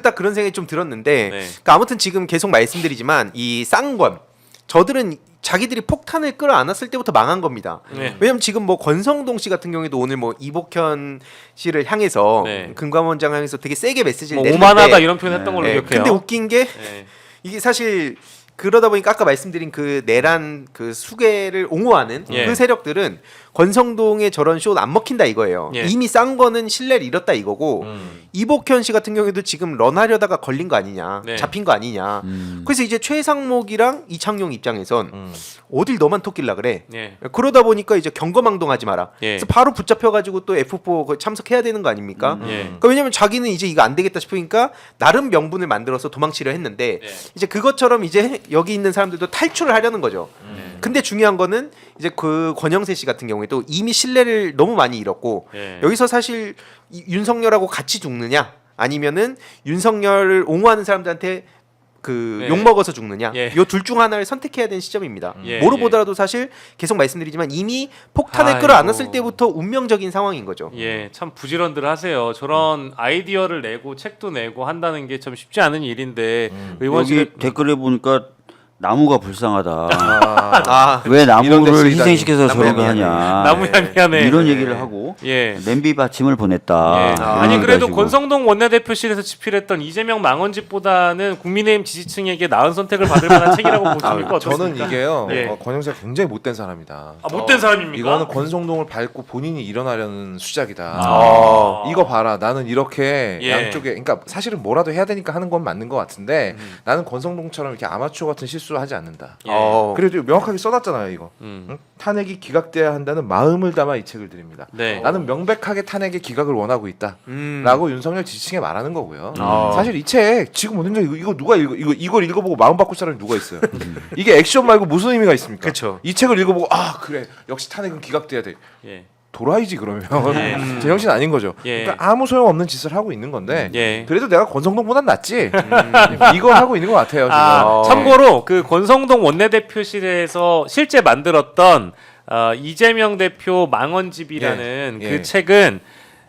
딱 그런 생각이 좀 들었는데 네. 그러니까 아무튼 지금 계속 말씀드리지만 이 쌍권 저들은 자기들이 폭탄을 끌어안았을 때부터 망한 겁니다. 네. 왜냐면 지금 뭐 권성동 씨 같은 경우에도 오늘 뭐 이복현 씨를 향해서 네. 금감원장 향해서 되게 세게 메시지를 뭐 냈는데 오만하다 이런 표현 했던 걸로 네, 기억해요. 근데 웃긴 게 예. 이게 사실 그러다 보니까 아까 말씀드린 그 내란 그 수괴를 옹호하는 예. 그 세력들은 권성동의 저런 쇼는 안 먹힌다 이거예요. 예. 이미 싼 거는 신뢰를 잃었다 이거고 음. 이복현 씨 같은 경우에도 지금 런하려다가 걸린 거 아니냐, 네. 잡힌 거 아니냐. 그래서 이제 최상목이랑 이창용 입장에선 어딜 너만 토끼려 그래. 예. 그러다 보니까 이제 경거망동하지 마라. 예. 그래서 바로 붙잡혀가지고 또 F4 그거 참석해야 되는 거 아닙니까? 예. 그러니까 왜냐면 자기는 이제 이거 안 되겠다 싶으니까 나름 명분을 만들어서 도망치려 했는데 예. 이제 그것처럼 이제 여기 있는 사람들도 탈출을 하려는 거죠. 근데 중요한 거는 이제 그 권영세 씨 같은 경우에도 이미 신뢰를 너무 많이 잃었고 예. 여기서 사실 윤석열하고 같이 죽느냐 아니면은 윤석열을 옹호하는 사람들한테 그 네. 욕먹어서 죽느냐 예. 요 둘 중 하나를 선택해야 되는 시점입니다. 예, 뭐로 예. 보더라도 사실 계속 말씀드리지만 이미 폭탄을 아이고. 끌어안았을 때부터 운명적인 상황인 거죠. 예, 참 부지런들 하세요. 저런 아이디어를 내고 책도 내고 한다는 게 참 쉽지 않은 일인데 여기 의원실 댓글에 보니까 나무가 불쌍하다. 아, 왜 이런 나무를 댓글이 희생시켜서 나무야 저런 거 하냐. 나무야 미안해. 이런 얘기를 하고 예. 냄비 받침을 보냈다. 예. 아, 아니 그래도 가지고. 권성동 원내대표실에서 집필했던 이재명 망언집보다는 국민의힘 지지층에게 나은 선택을 받을 만한 책이라고 보십니까? 저는 어떻습니까? 이게요. 예. 권영세가 굉장히 못된 사람이다. 아, 못된 사람입니까? 이거는 권성동을 밟고 본인이 일어나려는 수작이다. 아. 이거 봐라. 나는 이렇게 예. 양쪽에 그러니까 사실은 뭐라도 해야 되니까 하는 건 맞는 것 같은데 나는 권성동처럼 이렇게 아마추어 같은 실수를 하지 않는다. 예. 그래도 명확하게 써놨잖아요 이거. 응? 탄핵이 기각돼야 한다는 마음을 담아 이 책을 드립니다. 네. 나는 명백하게 탄핵의 기각을 원하고 있다. 음. 라고 윤석열 지지층에 말하는 거고요. 아. 사실 이 책 지금 오는 이거 누가 이걸 읽어보고 마음 바꿀 사람이 누가 있어요? 이게 액션 말고 무슨 의미가 있습니까? 그쵸. 이 책을 읽어보고 아 그래 역시 탄핵은 기각돼야 돼. 예. 도라이지 그러면 예. 제정신 아닌 거죠. 예. 그러니까 아무 소용 없는 짓을 하고 있는 건데 예. 그래도 내가 권성동보단 낫지. 이거 하고 있는 것 같아요. 지금. 아, 참고로 그 권성동 원내대표실에서 실제 만들었던 이재명 대표 망언집이라는 예, 그 예. 책은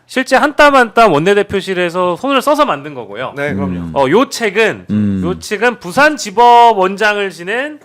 실제 한 땀 한 땀 원내대표실에서 손을 써서 만든 거고요. 네 그럼요. 요 책은 부산지법 원장을 지낸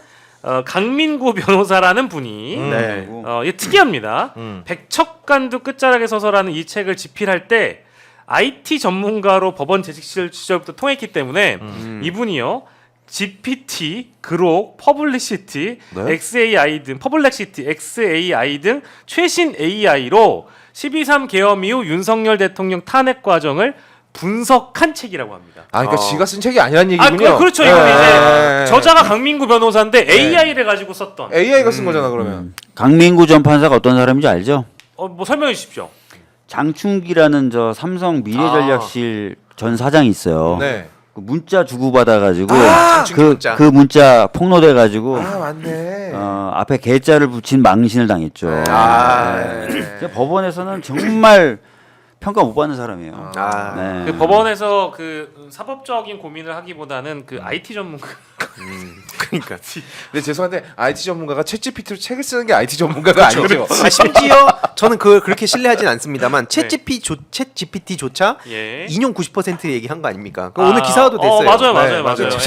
강민구 변호사라는 분이 네. 이게 특이합니다. 음. 백척간도 끝자락에 서서라는 이 책을 집필할 때 IT 전문가로 법원 재직 시절부터 통했기 때문에 이분이요. GPT, 그록, 퍼블리시티, 네? XAI 등 퍼블렉시티, XAI 등 최신 AI로 12.3 계엄 이후 윤석열 대통령 탄핵 과정을 분석한 책이라고 합니다. 아 그러니까 어. 지가 쓴 책이 아니란 얘기군요. 그렇죠. 예, 이건 예, 이제 예. 저자가 강민구 변호사인데 AI를 가지고 썼던. AI가 쓴 거잖아 그러면. 강민구 전 판사가 어떤 사람인지 알죠? 뭐 설명해 주십시오. 장충기라는 저 삼성 미래전략실 전 사장이 있어요. 네. 그 문자 주고받아가지고 장충기 문자. 그 문자 폭로돼가지고 아 맞네. 앞에 개자를 붙인 망신을 당했죠. 아, 네. 법원에서는 정말 평가 못 받는 사람이에요. 아. 네. 그 법원에서 그 사법적인 고민을 하기보다는 그 IT 전문가. 그러니까. 근데 죄송한데 IT 전문가가 챗GPT로 책을 쓰는 게 IT 전문가가 아니죠. 아, 심지어 저는 그걸 그렇게 신뢰하진 않습니다만 챗GPT조차 예. 인용 90% 얘기한 거 아닙니까? 그 오늘 기사화도 됐어요. 맞아요.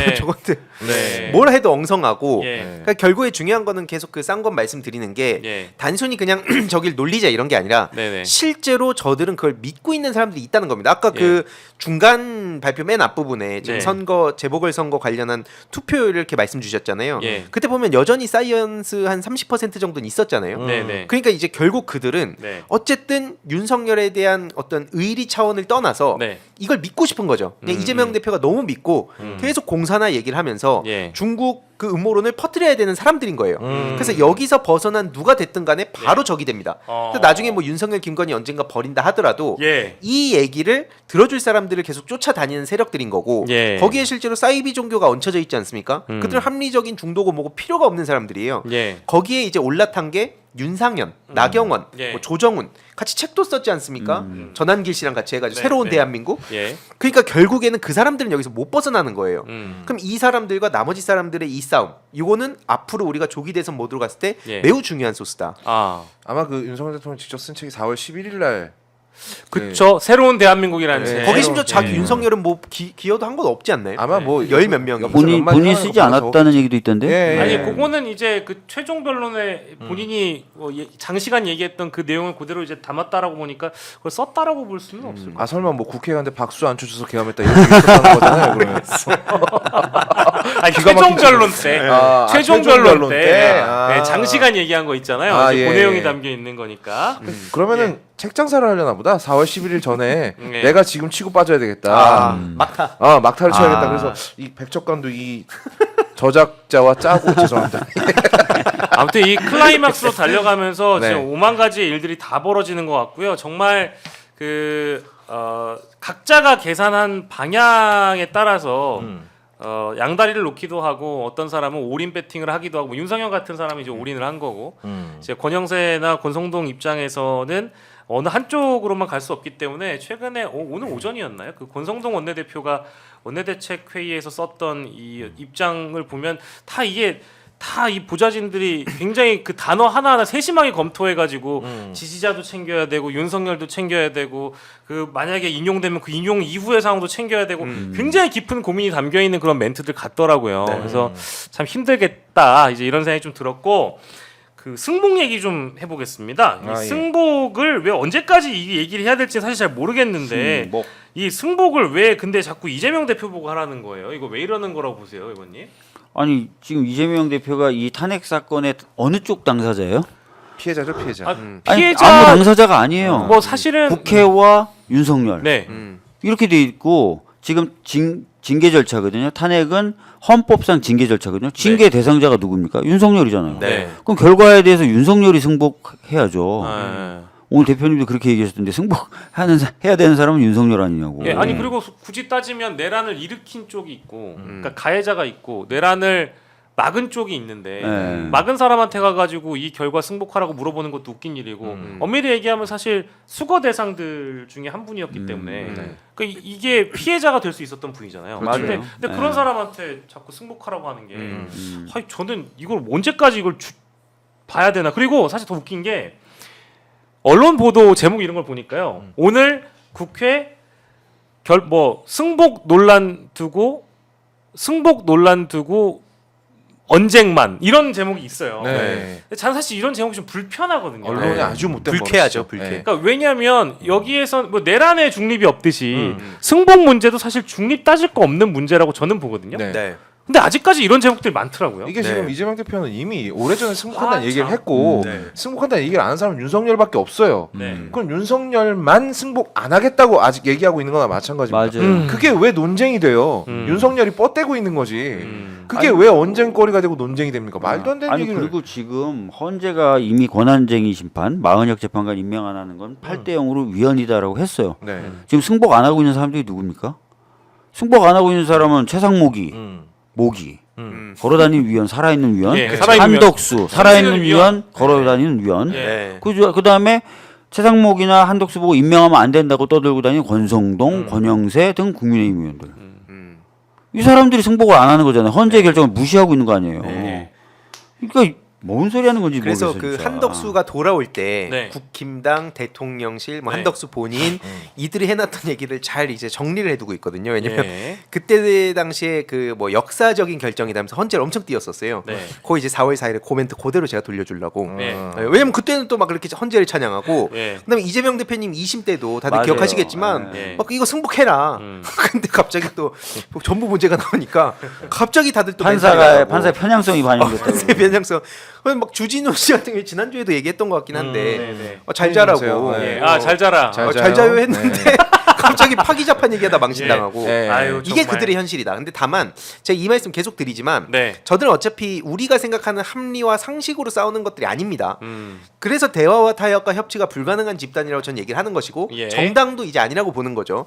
예. 저건데 네. 뭘 해도 엉성하고 예. 그러니까 결국에 중요한 거는 계속 그 쌍권 말씀드리는 게 예. 단순히 그냥 저길 놀리자 이런 게 아니라 네네. 실제로 저들은 그걸 믿고 있는 사람들이 있다는 겁니다. 아까 그 중간 발표 맨 앞부분에 지금 네. 선거 재보궐선거 관련한 투표율 이렇게 말씀 주셨잖아요. 예. 그때 보면 여전히 사이언스 한 30% 정도는 있었잖아요. 네네. 그러니까 이제 결국 그들은 네. 어쨌든 윤석열에 대한 어떤 의리 차원을 떠나서 네. 이걸 믿고 싶은 거죠. 그냥 이재명 대표가 너무 믿고 계속 공산화 얘기를 하면서 예. 중국 그 음모론을 퍼뜨려야 되는 사람들인 거예요. 그래서 여기서 벗어난 누가 됐든 간에 바로 적이 됩니다. 그래서 나중에 뭐 윤석열, 김건희 언젠가 버린다 하더라도 예. 이 얘기를 들어줄 사람들을 계속 쫓아다니는 세력들인 거고 예. 거기에 실제로 사이비 종교가 얹혀져 있지 않습니까? 그들은 합리적인 중도고 뭐고 필요가 없는 사람들이에요. 예. 거기에 이제 올라탄 게 윤상현, 나경원, 예. 뭐 조정훈 같이 책도 썼지 않습니까? 전한길 씨랑 같이 해가지고 네, 새로운 네. 대한민국. 예. 그러니까 결국에는 그 사람들은 여기서 못 벗어나는 거예요. 음. 그럼 이 사람들과 나머지 사람들의 이 싸움, 이거는 앞으로 우리가 조기 대선 모드로 갔을 때 예. 매우 중요한 소스다. 아, 아마 그 윤석열 대통령 직접 쓴 책이 4월 11일 날 그쵸. 새로운 대한민국이라는 네. 책. 거기 심지어 자기 예. 윤석열은 뭐 기여도 한 건 없지 않나요? 아마 뭐 열 몇 명이. 옆에서 본인 몇 마디 본인 하는 쓰지 거 않았다는 얘기도 있던데. 예. 아니 그거는 이제 그 최종 변론에 본인이 장시간 얘기했던 그 내용을 그대로 이제 담았다라고 보니까 그걸 썼다라고 볼 수는 없을 것 아 설마 뭐 국회의원한테 박수 안 쳐줘서 개엄했다 이런 얘기 있었다는 거잖아요. 그러면. 아니 기가 최종 막히죠. 변론 때 최종 변론 변론 때 때? 아. 네, 장시간 얘기한 거 있잖아요. 아, 이제 예, 그 내용이 예. 담겨 있는 거니까. 그러면은 책 장사를 하려나 보다. 4월 11일 전에 네. 내가 지금 치고 빠져야 되겠다. 아, 막타. 막타를 쳐야겠다. 아. 그래서 이 백척관도 이 저작자와 짜고 죄송합니다. 아무튼 이 클라이막스로 달려가면서 네. 지금 5만 가지의 일들이 다 벌어지는 것 같고요. 정말 각자가 계산한 방향에 따라서 양다리를 놓기도 하고 어떤 사람은 올인 배팅을 하기도 하고 윤석열 같은 사람이 이제 올인을 한 거고 이제 권영세나 권성동 입장에서는 어느 한쪽으로만 갈 수 없기 때문에 최근에 오늘 오전이었나요? 그 권성동 원내대표가 원내대책 회의에서 썼던 이 입장을 보면 다 이게 다 이 보좌진들이 굉장히 그 단어 하나하나 세심하게 검토해가지고 지지자도 챙겨야 되고 윤석열도 챙겨야 되고 그 만약에 인용되면 그 인용 이후의 상황도 챙겨야 되고 굉장히 깊은 고민이 담겨 있는 그런 멘트들 같더라고요. 그래서 참 힘들겠다 이제 이런 생각이 좀 들었고 그 승복 얘기 좀 해보겠습니다. 이 예. 승복을 왜 언제까지 이 얘기를 해야 될지 사실 잘 모르겠는데 승복. 이 승복을 왜 근데 자꾸 이재명 대표 보고 하라는 거예요? 이거 왜 이러는 거라고 보세요, 의원님? 아니 지금 이재명 대표가 이 탄핵 사건의 어느 쪽 당사자예요? 피해자죠 피해자. 아, 아니, 피해자 아무 당사자가 아니에요. 뭐 사실은 국회와 윤석열 네. 이렇게 돼 있고 지금 징계 절차거든요. 탄핵은 헌법상 징계 절차거든요. 징계 대상자가 누굽니까? 윤석열이잖아요. 네. 그럼 결과에 대해서 윤석열이 승복해야죠. 아, 오늘 대표님도 그렇게 얘기하셨던데 해야 되는 사람은 윤석열 아니냐고. 예, 아니 그리고 굳이 따지면 내란을 일으킨 쪽이 있고, 그러니까 가해자가 있고 내란을 막은 쪽이 있는데 네. 막은 사람한테 가가지고 이 결과 승복하라고 물어보는 것도 웃긴 일이고 엄밀히 얘기하면 사실 수거 대상들 중에 한 분이었기 때문에 네. 그러니까 이게 피해자가 될 수 있었던 분이잖아요. 그렇죠. 근데 네. 그런 사람한테 자꾸 승복하라고 하는 게 아니, 저는 이걸 언제까지 이걸 봐야 되나. 그리고 사실 더 웃긴 게 언론 보도 제목 이런 걸 보니까요. 오늘 국회 승복 논란 두고 언쟁만 이런 제목이 있어요. 네. 근데 저는 사실 이런 제목이 좀 불편하거든요. 언론이 네. 아주 못된 불쾌하죠, 버릇이죠. 불쾌. 네. 그러니까 왜냐하면 여기에서 뭐 내란의 중립이 없듯이 승복 문제도 사실 중립 따질 거 없는 문제라고 저는 보거든요. 네. 네. 근데 아직까지 이런 제목들이 많더라고요. 이게 네. 지금 이재명 대표는 이미 오래전에 승복한다는 아, 얘기를 참. 했고 네. 승복한다는 얘기를 아는 사람은 윤석열밖에 없어요. 네. 그럼 윤석열만 승복 안 하겠다고 아직 얘기하고 있는 거나 마찬가지입니다. 맞아요. 그게 왜 논쟁이 돼요? 윤석열이 뻗대고 있는 거지. 그게 왜 언쟁거리가 되고 논쟁이 됩니까? 말도 안 되는 아니 얘기를. 그리고 지금 헌재가 이미 권한쟁의 심판 마흔역 재판관 임명 안 하는 건 8대 0으로 위헌이다라고 했어요. 네. 지금 승복 안 하고 있는 사람들이 누굽니까? 승복 안 하고 있는 사람은 최상목이, 모기, 걸어다니는 위원, 살아있는 위원, 예, 살아있는 한덕수, 위원. 살아있는 살아있는 위원, 위원. 걸어다니는 위원. 예. 네. 그다음에 최상목이나 한덕수 보고 임명하면 안 된다고 떠들고 다니는 권성동, 권영세 등 국민의힘 의원들. 이 사람들이 승복을 안 하는 거잖아요. 헌재 결정을 무시하고 있는 거 아니에요. 그러니까 뭔 소리 하는 건지 그래서 모르겠어요. 그 진짜. 한덕수가 돌아올 때 네. 국힘당 대통령실 뭐 네. 한덕수 본인 이들이 해놨던 얘기를 잘 이제 정리를 해두고 있거든요. 왜냐면 예. 그때 당시에 그 뭐 역사적인 결정이다면서 헌재를 엄청 띄웠었어요. 네. 거의 이제 4월 4일에 코멘트 그대로 제가 돌려주려고. 네. 네, 왜냐면 그때는 또 막 그렇게 헌재를 찬양하고 예. 그다음에 이재명 대표님 2심 때도 다들 맞아요. 기억하시겠지만 네. 막 이거 승복해라. 근데 갑자기 또 전부 문제가 나오니까 갑자기 다들 또 판사의 편향성이 반영됐다고. 판사의 변형성. 막 주진우 씨 같은 경우 지난주에도 얘기했던 것 같긴 한데 네, 네. 잘 자라고 네. 아, 잘 자라. 잘 잘 자요 했는데 갑자기 파기자판 얘기하다 망신당하고. 예. 아유, 이게 정말. 그들의 현실이다. 근데 다만 제가 이 말씀 계속 드리지만 네. 저들은 어차피 우리가 생각하는 합리와 상식으로 싸우는 것들이 아닙니다. 음. 그래서 대화와 타협과 협치가 불가능한 집단이라고 전 얘기를 하는 것이고 예. 정당도 이제 아니라고 보는 거죠.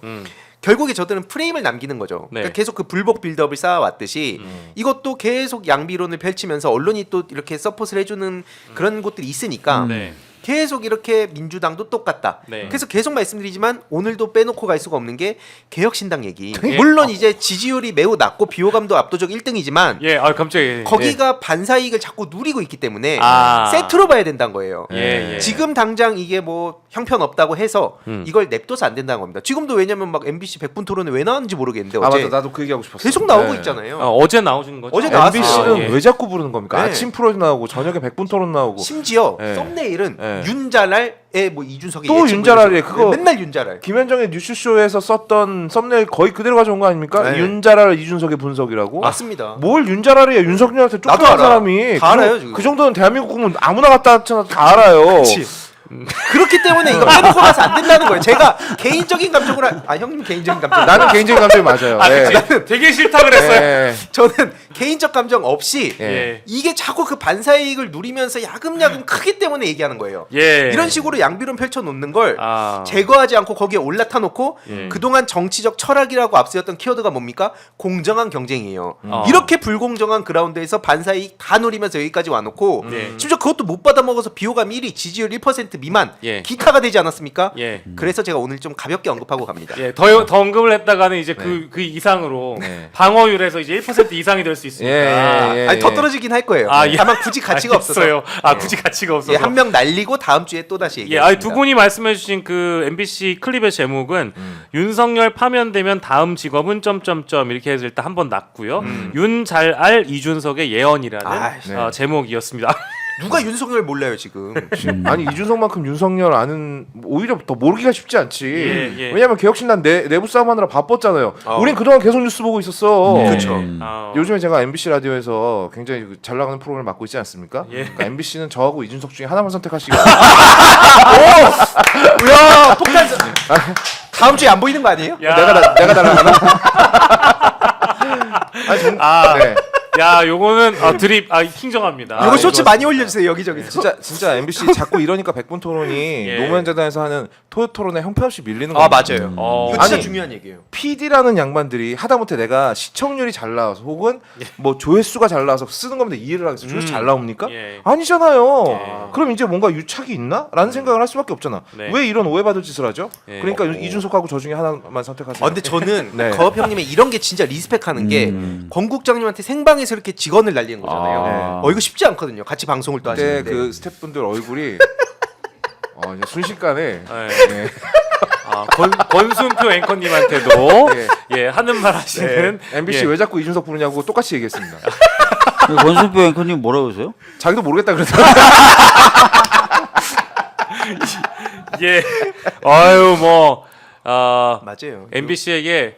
결국에 저들은 프레임을 남기는 거죠. 네. 그러니까 계속 그 불복 빌드업을 쌓아왔듯이 이것도 계속 양비론을 펼치면서 언론이 또 이렇게 서포트를 해주는 그런 곳들이 있으니까 네. 계속 이렇게 민주당도 똑같다. 네. 그래서 계속 말씀드리지만 오늘도 빼놓고 갈 수가 없는 게 개혁신당 얘기. 예. 물론 이제 지지율이 매우 낮고 비호감도 압도적 1등이지만 예, 아 갑자기 거기가 반사 이익을 자꾸 누리고 있기 때문에 아. 세트로 봐야 된다는 거예요. 예, 예. 지금 당장 이게 뭐 형편 없다고 해서 이걸 냅둬서 안 된다는 겁니다. 지금도 왜냐면 막 MBC 100분 토론에 왜 나왔는지 모르겠는데 아 어제 맞아, 나도 그 얘기하고 싶었어. 계속 나오고 네. 있잖아요. 어제 나오신 거죠? 어제 나왔어요. MBC는 예. 왜 자꾸 부르는 겁니까? 네. 아침 프로 나오고 저녁에 100분 토론 나오고 심지어 네. 썸네일은 네. 윤자랄의 뭐 이준석의 또 예측 윤자랄이에요. 뭐 그거 맨날 윤자랄. 김현정의 뉴스쇼에서 썼던 썸네일 거의 그대로 가져온 거 아닙니까? 네. 윤자랄 이준석의 분석이라고. 맞습니다. 뭘 윤자랄이야? 윤석열한테 나도 쫓겨난 알아. 사람이 다 알아요, 지금. 그 정도는 대한민국 국민 아무나 갖다 쳐도 다 알아요. 그렇지. 그렇기 때문에 이거 빼놓고 가서 안 된다는 거예요. 제가 개인적인 감정으로 형님 개인적인 감정. 나는 개인적인 감정이 맞아요. 아, 예. 그치. 되게 싫다 그랬어요. 예. 저는 개인적 감정 없이 예. 이게 자꾸 그 반사의 이익을 누리면서 야금야금 크기 때문에 얘기하는 거예요. 예. 이런 식으로 양비론 펼쳐놓는 걸 아. 제거하지 않고 거기에 올라타 놓고 예. 그동안 정치적 철학이라고 앞세웠던 키워드가 뭡니까? 공정한 경쟁이에요. 이렇게 불공정한 그라운드에서 반사의 이익 다 누리면서 여기까지 와놓고 예. 심지어 그것도 못 받아먹어서 비호감 1위 지지율 1% 미만 예. 기타가 되지 않았습니까? 예. 그래서 제가 오늘 좀 가볍게 언급하고 갑니다. 예, 더 언급을 했다가는 이제 그 이상으로 네. 방어율에서 이제 1% 이상이 될 수 있으니까. 예. 아니 더 떨어지긴 할 거예요. 아, 예. 다만 굳이 가치가 없어서. 알겠어요. 아, 굳이 가치가 없어서. 예, 한 명 날리고 다음 주에 또 다시 예, 얘기하겠습니다. 아니 두 분이 말씀해주신 그 MBC 클립의 제목은 윤석열 파면되면 다음 직업은 점점점 이렇게 해서 일단 한번 났고요. 윤잘알 이준석의 예언이라는 아이씨. 제목이었습니다. 누가 윤석열 몰라요 지금. 아니 이준석만큼 윤석열 아는 오히려 더 모르기가 쉽지 않지. 예, 예. 왜냐면 개혁신당 내부 싸움하느라 바빴잖아요. 우린 그동안 계속 뉴스 보고 있었어. 그렇죠. 요즘에 제가 MBC 라디오에서 굉장히 잘 나가는 프로그램을 맡고 있지 않습니까? 예. 그러니까 MBC는 저하고 이준석 중에 하나만 선택하시기 야 폭탄. 다음 주에 안 보이는 거 아니에요? 야. 내가 달라가나? 아니, 네. 야, 요거는 드립 킹정합니다. 이거 쇼츠 이거- 많이 올려주세요 여기저기. 진짜 MBC 자꾸 이러니까 100분 토론이 예. 노무현 재단에서 하는 토론에 형편없이 밀리는 거 아 맞아요. 이거 진짜 아니, 중요한 얘기예요. PD라는 양반들이 하다못해 내가 시청률이 잘 나와서 혹은 뭐 조회수가 잘 나와서 쓰는 겁니다 이해를 하겠어. 조회수 잘 나옵니까? 예. 아니잖아요. 예. 그럼 이제 뭔가 유착이 있나? 라는 생각을 할 수밖에 없잖아. 네. 왜 이런 오해받을 짓을 하죠? 예. 그러니까 이준석하고 저 중에 하나만 선택하세요. 근데 저는 네. 거업 형님의 이런 게 진짜 리스펙하는 게 권국장님한테 생방에서 이렇게 직원을 날리는 거잖아요. 아. 이거 쉽지 않거든요. 같이 방송을 또 그때 하시는데. 그 스태프분들 얼굴이 이제 순식간에 예. 권순표 앵커님한테도 예. 하는 말 하시는 MBC 예. 왜 자꾸 이준석 부르냐고 똑같이 얘기했습니다. 권순표 앵커님 뭐라고 하세요? 자기도 모르겠다 그러더라고요. 예. 아유 맞아요. MBC에게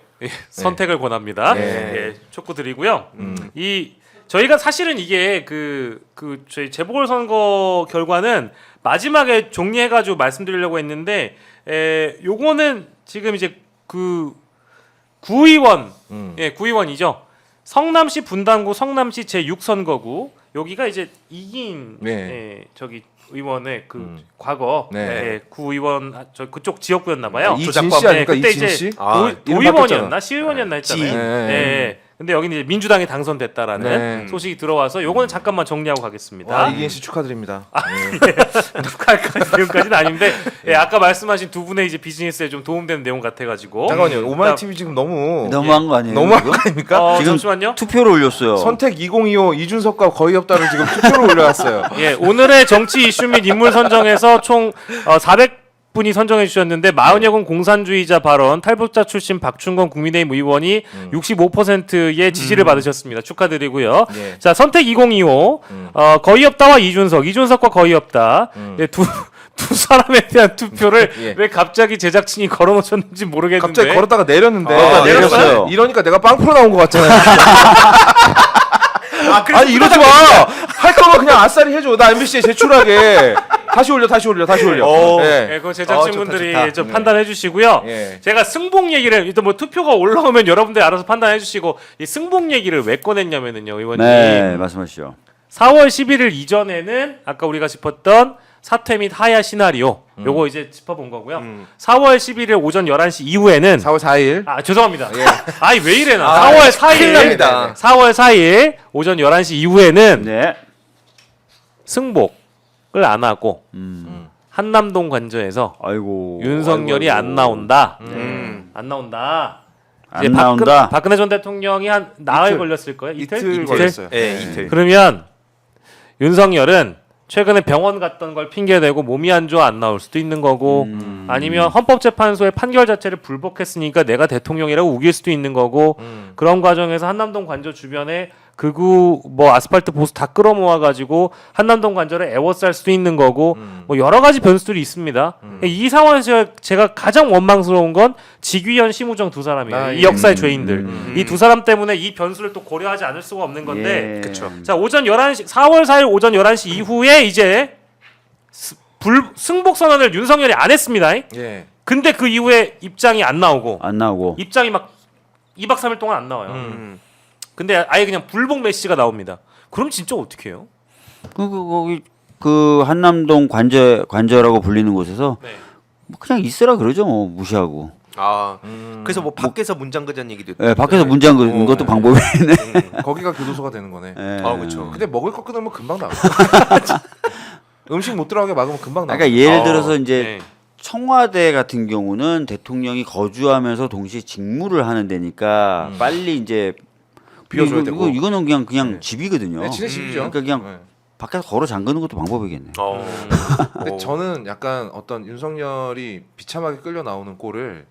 선택을 권합니다. 네. 예, 촉구 드리고요. 이 저희가 사실은 이게 그 저희 재보궐 선거 결과는 마지막에 정리해가지고 말씀드리려고 했는데 요거는 지금 이제 그 구의원 구의원이죠. 성남시 분당구 성남시 제6선거구 여기가 이제 이긴 네. 저기 의원의 그 과거 네. 구의원 저 그쪽 지역구였나 봐요. 이진 씨 아닙니까? 그때 이진 이제 씨? 도의원이었나 바뀌었잖아. 시의원이었나 했잖아요. 지. 네. 근데 여기는 이제 민주당이 당선됐다라는 네. 소식이 들어와서 요거는 잠깐만 정리하고 가겠습니다. 이기인 씨 축하드립니다. 축하할 내용까지는 아닌데 아까 말씀하신 두 분의 이제 비즈니스에 좀 도움되는 내용 같아가지고. 잠깐만요. 오마이 TV 지금 너무 너무한 거 아니에요? 너무한 거 이거? 아닙니까? 지금 잠시만요. 투표를 올렸어요. 선택 2025 이준석과 거의 없다를 지금 투표를 올려놨어요. 예, 오늘의 정치 이슈 및 인물 선정에서 총 400분이 선정해 주셨는데 40여군 공산주의자 발언 탈북자 출신 박충건 국민의힘 의원이 65%의 지지를 받으셨습니다. 축하드리고요. 예. 자, 선택 2025 거의 없다와 이준석과 거의 없다. 예, 두 사람에 대한 투표를 예. 왜 갑자기 제작진이 걸어놓으셨는지 모르겠는데 갑자기 걸었다가 내렸는데 아, 내렸어요? 내렸어요? 이러니까 내가 빵프로 나온 것 같잖아요. 아니 이러지 마. 할 거면 그냥 아싸리 해줘. 나 MBC에 제출하게. 다시 올려. 네, 그 제작진분들이 좋다. 좀 판단해 주시고요. 예. 제가 승복 얘기를 일단 뭐 투표가 올라오면 여러분들이 알아서 판단해 주시고 이 승복 얘기를 왜 꺼냈냐면은요, 의원님. 네, 말씀하시죠. 4월 11일 이전에는 아까 우리가 짚었던 사퇴 및 하야 시나리오 요거 이제 짚어본 거고요. 4월 11일 오전 11시 이후에는 4월 4일. 아 죄송합니다. 예. 아이 왜 이래나. 아, 4월 큰일 4일 납니다. 4월 4일 오전 11시 이후에는 네. 승복을 안 하고 한남동 관저에서 아이고. 윤석열이 아이고. 안 나온다. 음. 안 나온다. 안 이제 나온다. 박근혜 전 대통령이 한 나흘 이틀. 걸렸을 거예요. 이틀 걸렸어요. 예, 이틀. 그러면 윤석열은 최근에 병원 갔던 걸 핑계대고 몸이 안 좋아 안 나올 수도 있는 거고 아니면 헌법재판소의 판결 자체를 불복했으니까 내가 대통령이라고 우길 수도 있는 거고 그런 과정에서 한남동 관저 주변에 극우 뭐 아스팔트 보수 다 끌어모아 가지고 한남동 관저를 애워쌀 수도 있는 거고 뭐 여러 가지 변수들이 있습니다. 이 상황에서 제가 가장 원망스러운 건 직위현 심우정 두 사람이에요. 아, 이 예. 역사의 죄인들. 이 두 사람 때문에 이 변수를 또 고려하지 않을 수가 없는 건데 예. 그쵸. 자, 오전 11시 4월 4일 오전 11시 이후에 이제 승복 선언을 윤석열이 안 했습니다. 예. 근데 그 이후에 입장이 안 나오고 안 나오고. 입장이 막 2박 3일 동안 안 나와요. 근데 아예 그냥 불복 메시지가 나옵니다. 그럼 진짜 어떻게 해요? 거기 그 한남동 관저라고 불리는 곳에서 네. 뭐 그냥 있으라 그러죠. 뭐 무시하고. 아, 그래서 뭐 밖에서 문장 그전 얘기도 있고. 예, 밖에서 문장 긋는 것도 방법이네. 거기가 교도소가 되는 거네. 예. 아, 그렇죠. 근데 먹을 거 끊으면 금방 나와. 음식 못 들어가게 막으면 금방 나와. 그러니까 예를 들어서 이제 네. 청와대 같은 경우는 대통령이 거주하면서 동시에 직무를 하는 데니까 빨리 이제 비워줘야 되고. 이거는 그냥 집이거든요. 네, 진짜 집이죠. 그러니까 그냥 네. 밖에서 걸어 잠그는 것도 방법이겠네. 근데 저는 약간 어떤 윤석열이 비참하게 끌려 나오는 꼴을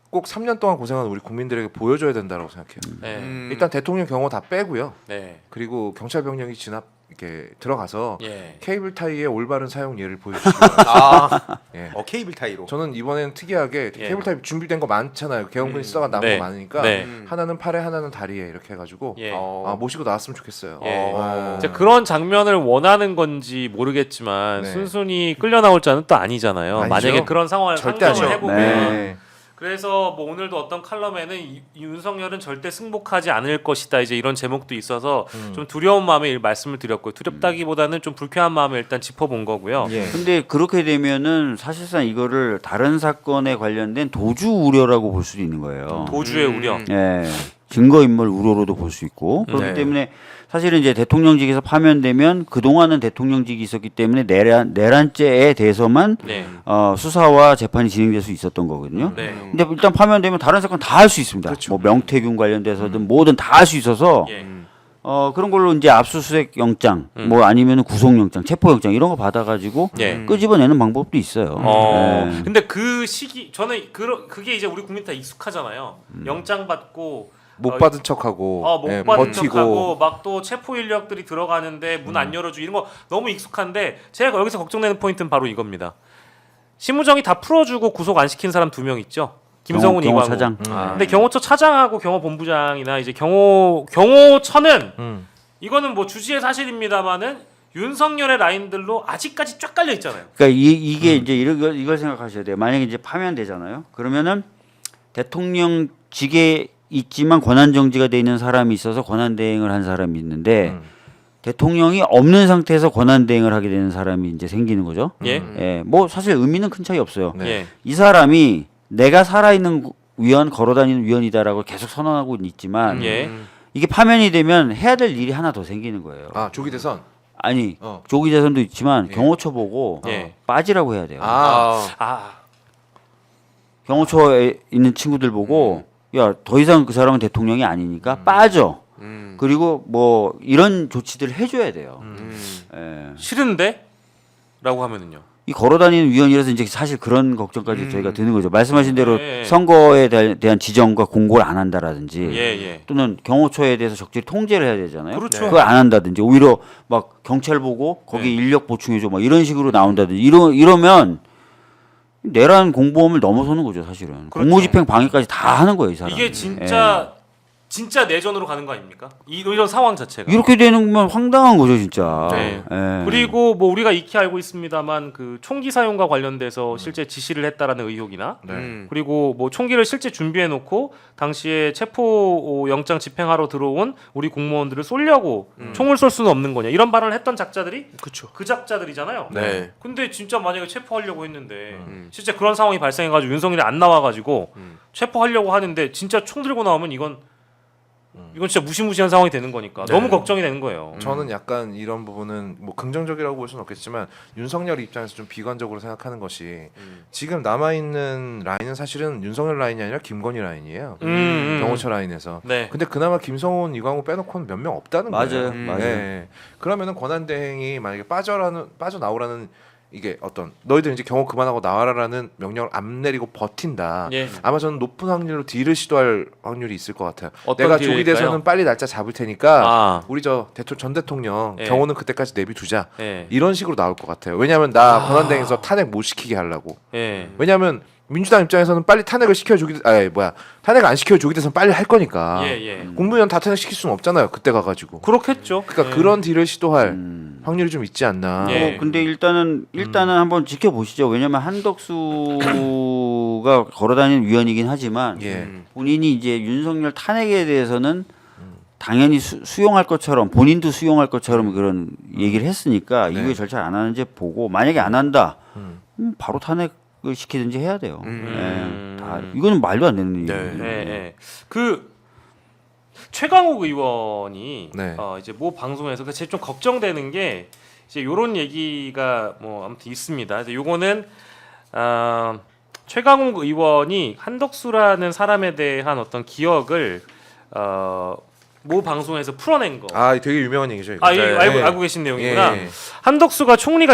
꼭 3년 동안 고생한 우리 국민들에게 보여줘야 된다고 생각해요. 네. 일단 대통령 경호 다 빼고요. 네. 그리고 경찰 병력이 진압 이렇게 들어가서 예. 케이블 타이의 올바른 사용 예를 보여주시고. 아, 예. 케이블 타이로. 저는 이번에는 특이하게 예. 케이블 타이 준비된 거 많잖아요. 개헌군이 쓰다가 남은 네. 거 많으니까 네. 하나는 팔에 하나는 다리에 이렇게 해가지고 예. 모시고 나왔으면 좋겠어요. 예. 어. 이제 그런 장면을 원하는 건지 모르겠지만 네. 순순히 끌려 나올 자는 또 아니잖아요. 아니죠. 만약에 그런 상황을 절대 상정을 아니죠. 해보면 네. 그래서 뭐 오늘도 어떤 칼럼에는 윤석열은 절대 승복하지 않을 것이다 이제 이런 제목도 있어서 좀 두려운 마음에 말씀을 드렸고요. 두렵다기보다는 좀 불쾌한 마음을 일단 짚어본 거고요. 예. 근데 그렇게 되면은 사실상 이거를 다른 사건에 관련된 도주 우려라고 볼 수도 있는 거예요. 도주의 우려. 예. 증거인멸 우려로도 볼 수 있고 그렇기 네. 때문에 사실은 이제 대통령직에서 파면되면 그동안은 대통령직이 있었기 때문에 내란죄에 대해서만 네. 수사와 재판이 진행될 수 있었던 거거든요. 네. 근데 일단 파면되면 다른 사건 다 할 수 있습니다. 뭐 명태균 관련돼서든 뭐든 다 할 수 있어서 예. 그런 걸로 이제 압수수색 영장 뭐 아니면 구속영장, 체포영장 이런 거 받아가지고 예. 끄집어내는 방법도 있어요. 예. 근데 그 시기 저는 그게 이제 우리 국민 다 익숙하잖아요. 영장 받고 못 받은 척하고 못 예, 받은 버티고 척하고 막 또 체포 인력들이 들어가는데 문 안 열어주고 이런 거 너무 익숙한데 제가 여기서 걱정되는 포인트는 바로 이겁니다. 심우정이 다 풀어주고 구속 안 시킨 사람 2명 있죠. 김성훈, 이광우. 경호차장. 근데 경호처 차장하고 경호본부장이나 이제 경호처는 이거는 뭐 주지의 사실입니다만은 윤석열의 라인들로 아직까지 쫙 깔려 있잖아요. 그러니까 이게 이제 이걸 생각하셔야 돼요. 만약에 이제 파면되잖아요. 그러면은 대통령직에 있지만 권한 정지가 돼 있는 사람이 있어서 권한 대행을 한 사람이 있는데 대통령이 없는 상태에서 권한 대행을 하게 되는 사람이 이제 생기는 거죠. 예. 예, 뭐 사실 의미는 큰 차이 없어요. 네. 예. 이 사람이 내가 살아있는 위원, 걸어다니는 위원이다라고 계속 선언하고 있지만 예. 이게 파면이 되면 해야 될 일이 하나 더 생기는 거예요. 조기 대선. 아니 어. 조기 대선도 있지만 예. 경호처 보고 예. 빠지라고 해야 돼요. 아. 경호처에 있는 친구들 보고 야 더 이상 그 사람은 대통령이 아니니까 빠져. 그리고 뭐 이런 조치들을 해줘야 돼요. 예. 싫은데? 라고 하면은요. 이 걸어다니는 위원이라서 이제 사실 그런 걱정까지 저희가 드는 거죠. 말씀하신 대로 예. 선거에 대한 지정과 공고를 안 한다라든지 예. 또는 경호처에 대해서 적절히 통제를 해야 되잖아요. 그렇죠. 그걸 안 한다든지 오히려 막 경찰 보고 거기 인력 보충해줘 막 이런 식으로 나온다든지 이러면 내란 공범을 넘어서는 거죠 사실은. 그렇죠. 공무집행 방해까지 다 하는 거예요 이 사람. 이게 진짜 진짜 내전으로 가는 거 아닙니까? 이런 상황 자체가. 이렇게 되는 건 황당한 거죠, 진짜. 네. 예. 그리고 뭐 우리가 익히 알고 있습니다만 그 총기 사용과 관련돼서 실제 지시를 했다라는 의혹이나 그리고 뭐 총기를 실제 준비해 놓고 당시에 체포 영장 집행하러 들어온 우리 공무원들을 쏘려고 총을 쏠 수는 없는 거냐 이런 발언을 했던 작자들이 그렇죠. 그 작자들이잖아요. 네. 근데 진짜 만약에 체포하려고 했는데 실제 그런 상황이 발생해가지고 윤석열이 안 나와가지고 체포하려고 하는데 진짜 총 들고 나오면 이건 진짜 무시무시한 상황이 되는 거니까 네. 너무 걱정이 되는 거예요. 저는 약간 이런 부분은 뭐 긍정적이라고 볼 수는 없겠지만 윤석열 입장에서 좀 비관적으로 생각하는 것이 지금 남아 있는 라인은 사실은 윤석열 라인이 아니라 김건희 라인이에요. 경호처 라인에서. 네. 근데 그나마 김성훈, 이광우 빼놓고는 몇 명 없다는 거예요. 맞아요. 네. 그러면은 권한대행이 만약에 빠져나오라는 이게 어떤 너희들 이제 경호 그만하고 나와라라는 명령을 안 내리고 버틴다. 예. 아마 저는 높은 확률로 딜을 시도할 확률이 있을 것 같아요. 어떤 내가 딜일까요? 조기 대선은 빨리 날짜 잡을 테니까 아. 우리 전 대통령 예. 경호는 그때까지 내비두자. 예. 이런 식으로 나올 것 같아요. 왜냐하면 나 권한대행에서 탄핵 못 시키게 하려고. 예. 왜냐하면 민주당 입장에서는 빨리 탄핵을 시켜주기 탄핵 안 시켜주기 대선 빨리 할 거니까. 예. 국무위원 다 탄핵 시킬 수는 없잖아요. 그때 가가지고. 그렇겠죠. 그러니까 예. 그런 딜을 시도할 확률이 좀 있지 않나. 예. 근데 일단은 한번 지켜보시죠. 왜냐면 한덕수가 걸어다니는 위원이긴 하지만 예. 본인이 이제 윤석열 탄핵에 대해서는 당연히 수용할 것처럼 본인도 수용할 것처럼 그런 얘기를 했으니까 네. 이후에 절차를 안 하는지 보고 만약에 안 한다, 바로 탄핵을 시키든지 해야 돼요. 다 이거는 말도 안 되는 얘기예요. 예. 그 최강욱 의원이 네. 이제 모 방송에서 제일 좀 걱정되는 게 이제 요런 얘기가 뭐 아무튼 있습니다. 이제 요거는 최강욱 의원이 한덕수라는 사람에 대한 어떤 기억을 모 방송에서 풀어낸 거. 아, 되게 유명한 얘기죠. 이거. 예, 알고 계신 내용이구나. 예. 한덕수가 총리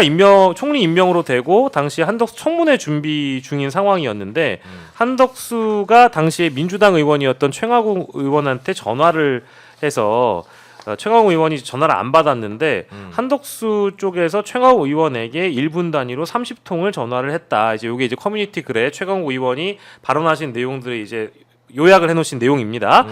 임명으로 되고 당시 한덕수 청문회 준비 중인 상황이었는데 한덕수가 당시에 민주당 의원이었던 최강욱 의원한테 전화를 해서 최강욱 의원이 전화를 안 받았는데 한덕수 쪽에서 최강욱 의원에게 1분 단위로 30통을 전화를 했다. 이제 요게 이제 커뮤니티 글에 최강욱 의원이 발언하신 내용들을 이제 요약을 해놓으신 내용입니다.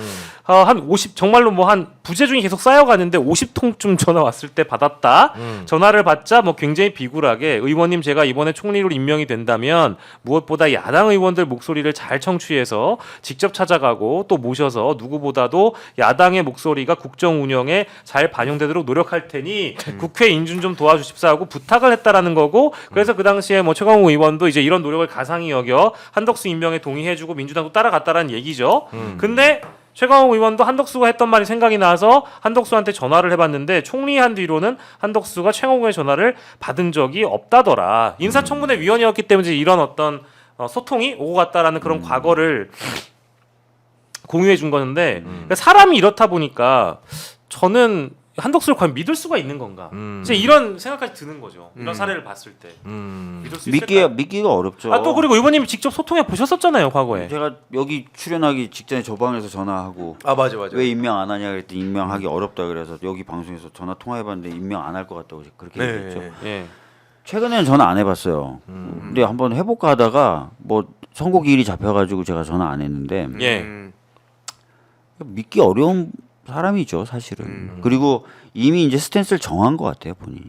한 50 정말로 뭐 한 부재중이 계속 쌓여가는데 50통쯤 전화 왔을 때 받았다. 전화를 받자 뭐 굉장히 비굴하게 의원님 제가 이번에 총리로 임명이 된다면 무엇보다 야당 의원들 목소리를 잘 청취해서 직접 찾아가고 또 모셔서 누구보다도 야당의 목소리가 국정 운영에 잘 반영되도록 노력할 테니 국회 인준 좀 도와주십사 하고 부탁을 했다라는 거고 그래서 그 당시에 뭐 최강욱 의원도 이제 이런 노력을 가상히 여겨 한덕수 임명에 동의해주고 민주당도 따라갔다라는 얘기죠. 근데 최강욱 의원도 한덕수가 했던 말이 생각이 나서 한덕수한테 전화를 해봤는데 총리한 뒤로는 한덕수가 최강욱의 전화를 받은 적이 없다더라. 인사청문회 위원이었기 때문에 이런 어떤 소통이 오고 갔다라는 그런 과거를 공유해 준 거는데 그러니까 사람이 이렇다 보니까 저는 한덕수를 과연 믿을 수가 있는 건가? 이제 이런 생각까지 드는 거죠. 이런 사례를 봤을 때 믿을 수 있을까요? 믿기가 어렵죠. 또 그리고 의원님이 직접 소통해 보셨었잖아요, 과거에. 제가 여기 출연하기 직전에 저 방에서 전화하고 맞아. 왜 임명 안 하냐 그랬더니 임명하기 어렵다 그래서 여기 방송에서 전화 통화해봤는데 임명 안 할 것 같다고 그렇게 얘기했죠. 예. 최근에는 전화 안 해봤어요. 근데 한번 해볼까 하다가 뭐 선고기일이 잡혀가지고 제가 전화 안 했는데 예. 믿기 어려운 사람이죠, 사실은. 그리고 이미 이제 스탠스를 정한 것 같아요, 본인이.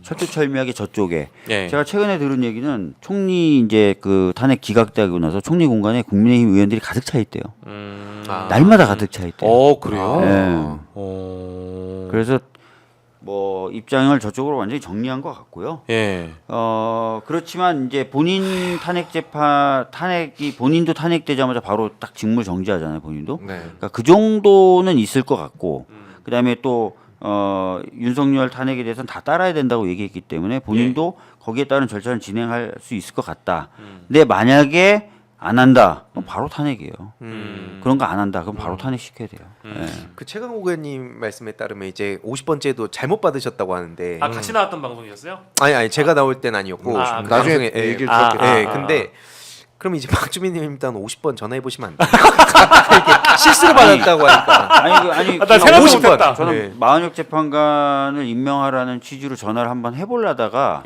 철두철미하게 저쪽에. 예. 제가 최근에 들은 얘기는 총리 이제 그 탄핵 기각되고 나서 총리 공간에 국민의힘 의원들이 가득 차 있대요. 날마다 가득 차 있대요. 그래요? 예. 그래서 뭐 입장을 저쪽으로 완전히 정리한 것 같고요. 예. 그렇지만 이제 본인도 탄핵되자마자 바로 딱 직무 정지하잖아요, 본인도. 네. 그러니까 그 정도는 있을 것 같고, 그다음에 또 윤석열 탄핵에 대해서는 다 따라야 된다고 얘기했기 때문에 본인도 거기에 따른 절차를 진행할 수 있을 것 같다. 근데 만약에 안 한다, 그럼 바로 탄핵이에요. 그런 거 안 한다, 그럼 바로 탄핵 시켜야 돼요. 예. 그 최강욱 의원님 말씀에 따르면 이제 50번째도 잘못 받으셨다고 하는데 같이 나왔던 방송이었어요? 아니 제가 나올 땐 아니었고 나중에 방송에 얘기를 들었겠죠. 근데 그럼 이제 박주민님한테 50번 전화해 보시면 안 돼요? 이렇게 실수로 받았다고 하니까. 아니, 나 그냥 생각도 50번. 못했다. 저는 네. 마은혁 재판관을 임명하라는 취지로 전화를 한번 해보려다가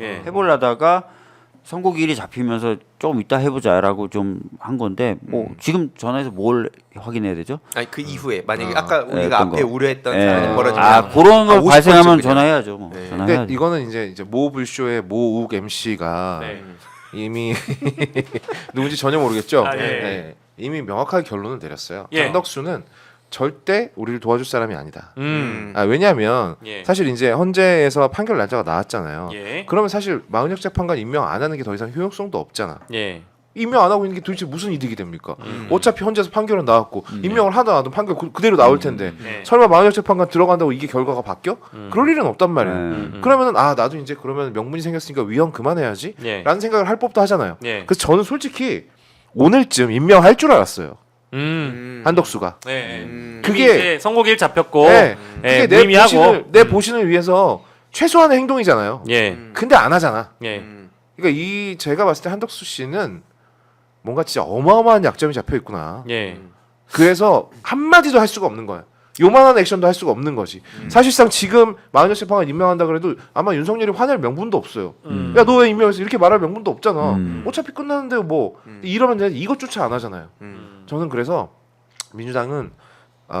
선고일이 잡히면서 조금 이따 해보자라고 좀 한 건데 뭐 지금 전화해서 뭘 확인해야 되죠? 아니 그 이후에 만약에 아까 네, 우리가 어떤 앞에 거. 우려했던 예. 사안이 벌어지면 그런 걸 50% 발생하면 그냥. 전화해야죠. 뭐. 네. 근데 전화해야죠. 이거는 이제 모 불쇼의 모욱 MC가 네. 이미 누군지 전혀 모르겠죠. 아, 예. 네. 이미 명확하게 결론을 내렸어요. 예. 한덕수는 절대 우리를 도와줄 사람이 아니다. 음. 왜냐하면 예. 사실 이제 헌재에서 판결 날짜가 나왔잖아요. 예. 그러면 사실 마은혁 재판관 임명 안 하는 게 더 이상 효용성도 없잖아. 예. 임명 안 하고 있는 게 도대체 무슨 이득이 됩니까? 어차피 헌재에서 판결은 나왔고 임명을 하든 안 하든 판결 그대로 나올 텐데 네. 설마 마은혁 재판관 들어간다고 이게 결과가 바뀌어? 그럴 일은 없단 말이에요. 그러면은 나도 이제 그러면 명분이 생겼으니까 위헌 그만해야지 예. 라는 생각을 할 법도 하잖아요. 예. 그래서 저는 솔직히 오늘쯤 임명할 줄 알았어요. 한덕수가. 네. 그게- 이제 선고일 잡혔고 네. 예, 그게 무의미하고 내 보신을 위해서 최소한의 행동이잖아요. 예. 근데 안 하잖아. 예. 그러니까 제가 봤을 때 한덕수 씨는 뭔가 진짜 어마어마한 약점이 잡혀 있구나. 예. 그래서 한마디도 할 수가 없는 거야. 요만한 액션도 할 수가 없는 거지. 사실상 지금 마은혁 재판관 임명한다 그래도 아마 윤석열이 화낼 명분도 없어요. 야 너 왜 임명했어? 이렇게 말할 명분도 없잖아. 어차피 끝나는데 뭐 이러면 되는데 이것조차 안 하잖아요. 저는 그래서 민주당은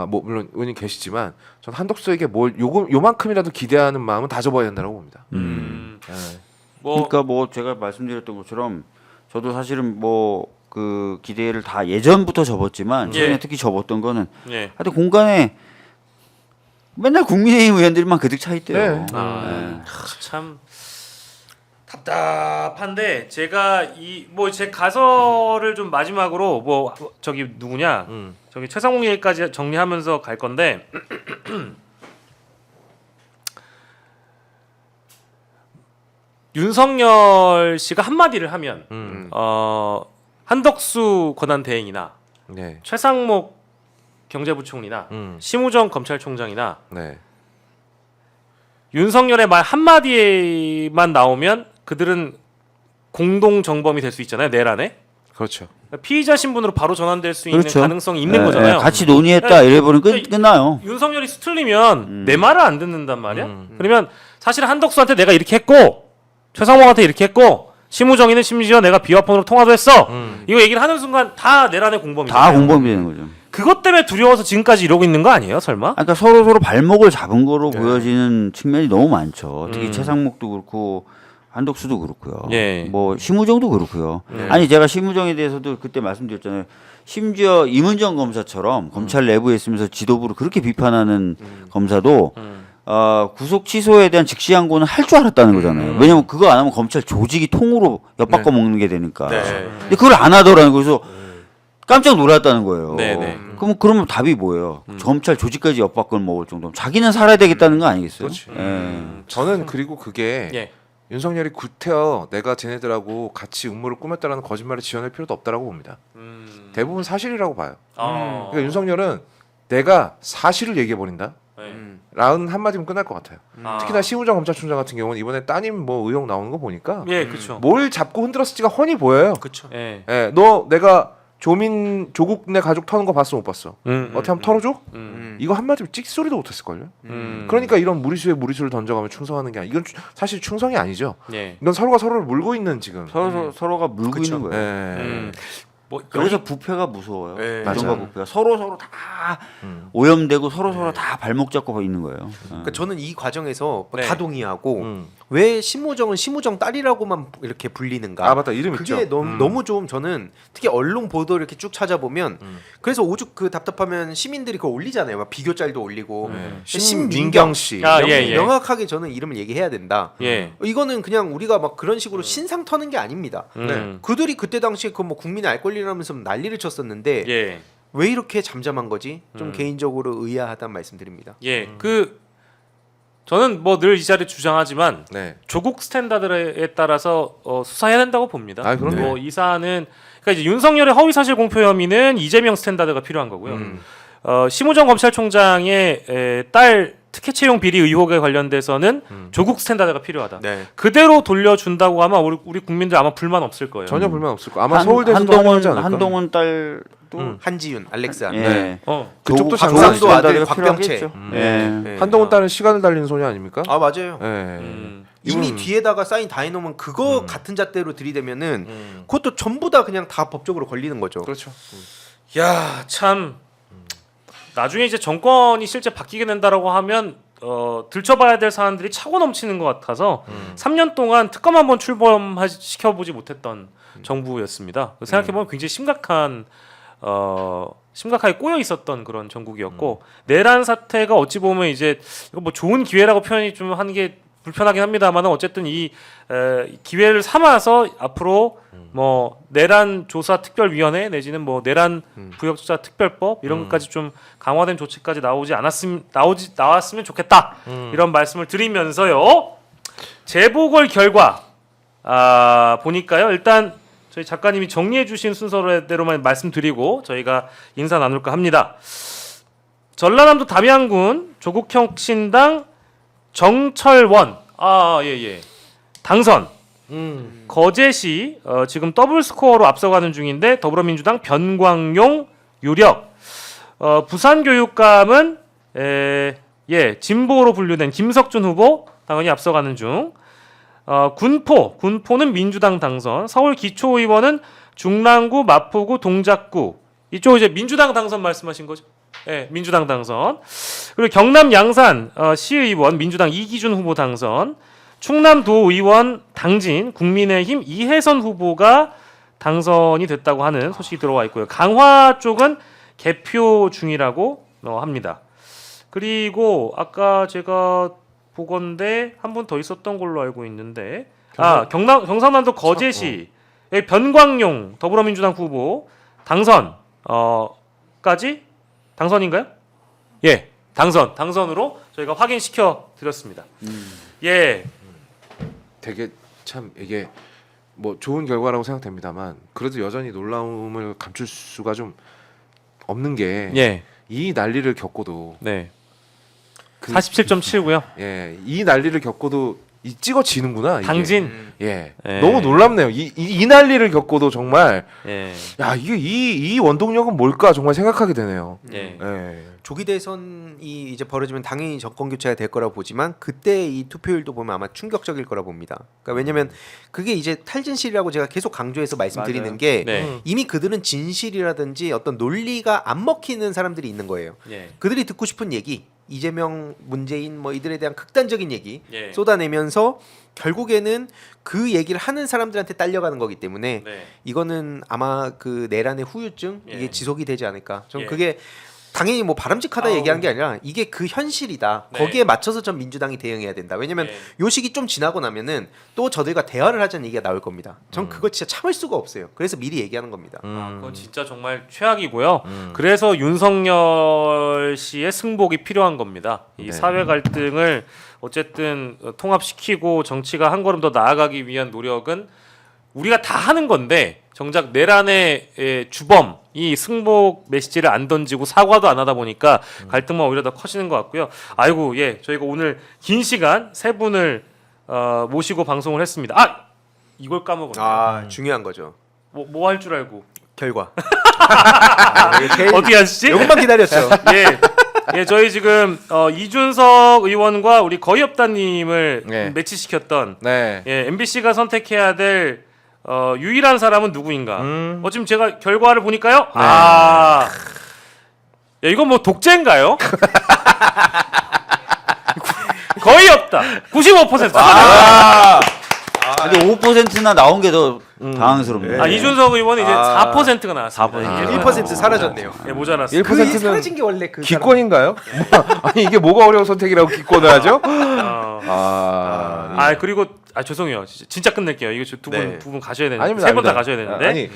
뭐 물론 의원님 계시지만 전 한덕수에게 뭘 요만큼이라도 기대하는 마음은 다 접어야 된다고 봅니다. 네. 뭐 그러니까 뭐 제가 말씀드렸던 것처럼 저도 사실은 뭐 그 기대를 다 예전부터 접었지만 최근에 예. 특히 접었던 거는 예. 하여튼 공간에 맨날 국민의힘 의원들만 그득 차 있대요. 네. 참 답답한데 제가 이 뭐 제 가설을 좀 마지막으로 뭐 저기 누구냐 저기 최상봉 얘기까지 정리하면서 갈 건데 윤석열 씨가 한마디를 하면 한덕수 권한대행이나 네. 최상목 경제부총리나 심우정 검찰총장이나 네. 윤석열의 말 한마디만 나오면 그들은 공동 정범이 될 수 있잖아요. 내란에. 그렇죠. 피의자 신분으로 바로 전환될 수 있는 그렇죠. 가능성이 있는 예, 거잖아요. 예, 같이 논의했다 이래버리면 끝나요. 윤석열이 수틀리면 내 말을 안 듣는단 말이야. 그러면 사실 한덕수한테 내가 이렇게 했고 최상목한테 이렇게 했고 심우정이는 심지어 내가 비화폰으로 통화도 했어. 이거 얘기를 하는 순간 다 내란의 공범이잖아요. 다 공범이 되는 거죠. 그것 때문에 두려워서 지금까지 이러고 있는 거 아니에요? 설마? 그러니까 서로 발목을 잡은 거로 보여지는 측면이 너무 많죠. 특히 최상목도 그렇고 한덕수도 그렇고요. 예. 뭐 심우정도 그렇고요. 아니 제가 심우정에 대해서도 그때 말씀드렸잖아요. 심지어 임은정 검사처럼 검찰 내부에 있으면서 지도부를 그렇게 비판하는 검사도 구속 취소에 대한 즉시 항고는 할 줄 알았다는 거잖아요. 왜냐면 그거 안 하면 검찰 조직이 통으로 엿바꿔 먹는 게 되니까. 네. 근데 그걸 안 하더라는 거에서 깜짝 놀랐다는 거예요. 네, 네. 그러면 답이 뭐예요? 검찰 조직까지 엿바꿔 먹을 정도면 자기는 살아야 되겠다는 거 아니겠어요? 그렇지. 예. 저는 그리고 그게 예. 윤석열이 구태여 내가 쟤네들하고 같이 음모를 꾸몄다라는 거짓말을 지어낼 필요도 없다라고 봅니다. 대부분 사실이라고 봐요. 그러니까 윤석열은 내가 사실을 얘기해 버린다. 네. 라는 한마디면 끝날 것 같아요. 아. 특히나 심우정 검찰총장 같은 경우는 이번에 따님 뭐 의혹 나오는 거 보니까 예, 그렇죠. 뭘 잡고 흔들었을지가 훤히 보여요. 그렇죠. 예. 예, 너 내가 조국 내 가족 터는 거 봤어 못 봤어? 어떻게 한번 털어줘? 이거 한마디면 찍 소리도 못했을걸요. 그러니까 이런 무리수에 무리수를 던져가면 충성하는 게 아니 이건 사실 충성이 아니죠. 예. 이건 서로가 서로를 물고 있는 지금. 서로가 물고 그쵸. 있는 예. 거예요. 뭐 여기서 부패가 무서워요. 네, 부정과 맞아요. 부패가 서로 다 오염되고 서로 다 발목 잡고 있는 거예요. 그러니까 저는 이 과정에서 네. 다 동의하고 왜 심우정은 심우정 딸이라고만 이렇게 불리는가? 아 맞다 이름 그게 있죠. 너무 좀 저는 특히 언론 보도 이렇게 쭉 찾아보면 그래서 오죽 그 답답하면 시민들이 그걸 올리잖아요. 막 비교짤도 올리고 신민경 씨. 아, 예, 예. 명확하게 저는 이름을 얘기해야 된다. 예. 이거는 그냥 우리가 막 그런 식으로 신상 터는 게 아닙니다. 네. 그들이 그때 당시에 그 뭐 국민의 알 권리라면서 난리를 쳤었는데 예. 왜 이렇게 잠잠한 거지? 좀 개인적으로 의아하다는 말씀드립니다. 예. 그 저는 뭐 늘 이 자리에 주장하지만 네. 조국 스탠다드에 따라서 수사해야 된다고 봅니다. 아, 그럼요. 뭐 이 사안은 그러니까 이제 윤석열의 허위 사실 공표 혐의는 이재명 스탠다드가 필요한 거고요. 심우정 검찰총장의 딸 특혜 채용 비리 의혹에 관련돼서는 조국 스탠다드가 필요하다. 네. 그대로 돌려준다고 하면 우리 국민들 아마 불만 없을 거예요. 전혀 불만 없을 거. 아마 서울대에서도 하지 않을까? 한동훈 딸 또 한지윤, 알렉산. 예. 그쪽도 조국 장사도 조국도 아들 필요하겠죠. 곽병채. 네. 한동훈 딸은 시간을 달리는 소녀 아닙니까? 아 맞아요. 네. 이미 뒤에다가 사인 다 해놓으면 그거 같은 잣대로 들이대면은 그것도 전부 다 그냥 다 법적으로 걸리는 거죠. 그렇죠. 야, 참 나중에 이제 정권이 실제 바뀌게 된다라고 하면 들춰봐야 될 사안들이 차고 넘치는 것 같아서 3년 동안 특검 한번 출범시켜보지 못했던 정부였습니다. 생각해보면 굉장히 심각하게 꼬여 있었던 그런 정국이었고 내란 사태가 어찌 보면 이제 이거 뭐 좋은 기회라고 표현이 좀 하는 게 불편하긴 합니다만 어쨌든 이 기회를 삼아서 앞으로 뭐 내란 조사 특별위원회 내지는 뭐 내란 부역자 특별법 이런 것까지 좀 강화된 조치까지 나왔으면 좋겠다 이런 말씀을 드리면서요 재보궐 결과 보니까요 일단 저희 작가님이 정리해주신 순서대로만 말씀드리고 저희가 인사 나눌까 합니다. 전라남도 담양군 조국혁신당 정철원 예. 당선. 거제시 지금 더블 스코어로 앞서가는 중인데 더불어민주당 변광용 유력. 부산교육감은 진보로 분류된 김석준 후보 당연히 앞서가는 중. 군포는 민주당 당선. 서울기초의원은 중랑구, 마포구, 동작구 이쪽 이제 민주당 당선 말씀하신 거죠? 네, 민주당 당선. 그리고 경남 양산 시의원 민주당 이기준 후보 당선. 충남도의원 당진 국민의힘 이혜선 후보가 당선이 됐다고 하는 소식이 들어와 있고요. 강화 쪽은 개표 중이라고 합니다. 그리고 아까 제가 보건대 한 분 더 있었던 걸로 알고 있는데 경상남도 거제시 변광용 더불어민주당 후보 당선까지 당선인가요? 예, 당선으로 저희가 확인시켜 드렸습니다. 예, 되게 참 이게 뭐 좋은 결과라고 생각됩니다만 그래도 여전히 놀라움을 감출 수가 좀 없는 게 이 난리를 겪고도 네. 47.7고요. 예, 이 난리를 겪고도 이 찍어지는구나. 당진. 예. 너무 놀랍네요. 이 난리를 겪고도 정말 야 이게 이 원동력은 뭘까 정말 생각하게 되네요. 조기 대선이 이제 벌어지면 당연히 정권 교체가 될 거라고 보지만 그때 이 투표율도 보면 아마 충격적일 거라 봅니다. 그러니까 왜냐면 그게 이제 탈진실이라고 제가 계속 강조해서 말씀드리는 맞아요. 게 네. 이미 그들은 진실이라든지 어떤 논리가 안 먹히는 사람들이 있는 거예요. 그들이 듣고 싶은 얘기 이재명, 문재인 뭐 이들에 대한 극단적인 얘기 쏟아내면서 결국에는 그 얘기를 하는 사람들한테 딸려가는 거기 때문에 이거는 아마 그 내란의 후유증 이게 지속이 되지 않을까. 좀 그게 당연히 뭐 바람직하다 얘기하는 게 아니라 이게 그 현실이다. 거기에 맞춰서 전 민주당이 대응해야 된다. 왜냐면 요 시기 좀 지나고 나면은 또 저들과 대화를 하자는 얘기가 나올 겁니다. 전 그거 진짜 참을 수가 없어요. 그래서 미리 얘기하는 겁니다. 그건 진짜 정말 최악이고요. 그래서 윤석열 씨의 승복이 필요한 겁니다. 이 사회 갈등을 어쨌든 통합시키고 정치가 한 걸음 더 나아가기 위한 노력은 우리가 다 하는 건데 정작 내란의 주범 이 승복 메시지를 안 던지고 사과도 안 하다 보니까 갈등만 오히려 더 커지는 것 같고요. 아이고 저희가 오늘 긴 시간 세 분을 모시고 방송을 했습니다. 이걸 까먹었네. 중요한 거죠. 뭐 할 줄 알고 결과. 어떻게 하시지? 이것만 기다렸죠. 예, 저희 지금 이준석 의원과 우리 거의 없다님을 매치시켰던 MBC가 선택해야 될 유일한 사람은 누구인가? 지금 제가 결과를 보니까요. 이건 뭐 독재인가요? 거의 없다. 95%. 근데 5%나 나온 게 더 당황스럽네요. 이준석 의원은 이제 4%가 나왔습니다. 1% 사라졌네요. 모자랐어요. 1%는 사라진 게 원래 그 기권인가요? 아니 이게 뭐가 어려운 선택이라고 기권을 하죠? 그리고 죄송해요. 진짜 끝낼게요. 이거 두 분 가셔야 되는데 세 분 다 가셔야 되는데. 아니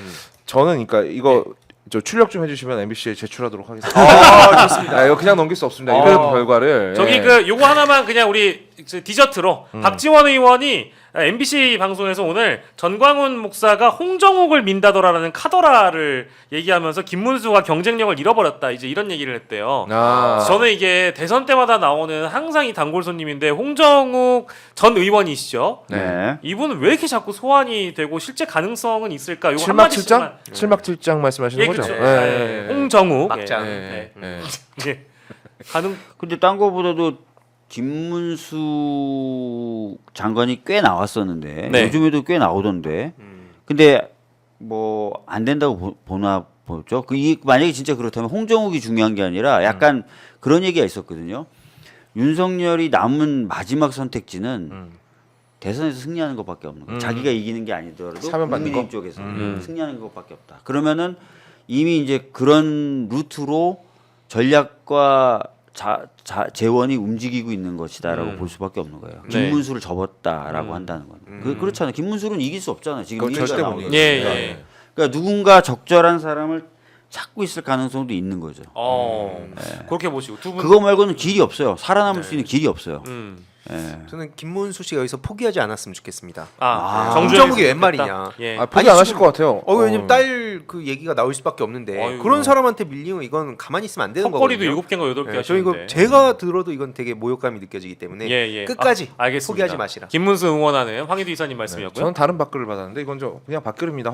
저는 그러니까 이거 저 출력 좀 해주시면 MBC에 제출하도록 하겠습니다. 좋습니다. 이거 그냥 넘길 수 없습니다. 이런 결과를 저기 요거 하나만 그냥 우리 디저트로 박지원 의원이 MBC 방송에서 오늘 전광훈 목사가 홍정욱을 민다더라라는 카더라를 얘기하면서 김문수가 경쟁력을 잃어버렸다. 이제 이런 얘기를 했대요. 저는 이게 대선 때마다 나오는 항상 이 단골 손님인데 홍정욱 전 의원이시죠. 네. 이분은 왜 이렇게 자꾸 소환이 되고 실제 가능성은 있을까? 요거 7막 7장? 한마디씩만. 7막 7장 말씀하시는 예, 거죠? 그렇죠. 예. 홍정욱 막장. 예. 예. 예. 가능. 근데 딴 거보다도 김문수 장관이 꽤 나왔었는데 네. 요즘에도 꽤 나오던데. 근데 뭐 안 된다고 보나 보죠. 만약에 진짜 그렇다면 홍정욱이 중요한 게 아니라 약간 그런 얘기가 있었거든요. 윤석열이 남은 마지막 선택지는 대선에서 승리하는 것밖에 없는 거예요. 자기가 이기는 게 아니더라도 사면 받는 국민의힘 거? 쪽에서 승리하는 것밖에 없다. 그러면은 이미 이제 그런 루트로 전략과 재원이 움직이고 있는 것이다라고 볼 수밖에 없는 거예요. 네. 김문수를 접었다라고 한다는 건. 그렇잖아요. 김문수는 이길 수 없잖아요. 지금 그거 절대 못 나오는 이기죠. 예, 거니까. 예. 그러니까 누군가 적절한 사람을 찾고 있을 가능성도 있는 거죠. 그렇게 보시고 두 분. 그거 말고는 길이 없어요. 살아남을 수 있는 길이 없어요. 예. 저는 김문수 씨가 여기서 포기하지 않았으면 좋겠습니다. 정주영이 홍정욱이 웬 말이냐. 예. 포기 안 하실 것 같아요. 왜냐면 딸 그 얘기가 나올 수밖에 없는데 어이구. 그런 사람한테 밀리면 이건 가만히 있으면 안 되는 턱걸이도 거거든요. 7개인가 8개 예, 저 이거 하시는데. 제가 들어도 이건 되게 모욕감이 느껴지기 때문에 예. 끝까지 알겠습니다. 포기하지 마시라. 김문수 응원하는 황희두 이사님 말씀이었고요. 저는 다른 밥글을 받았는데 이건 그냥 밥글입니다.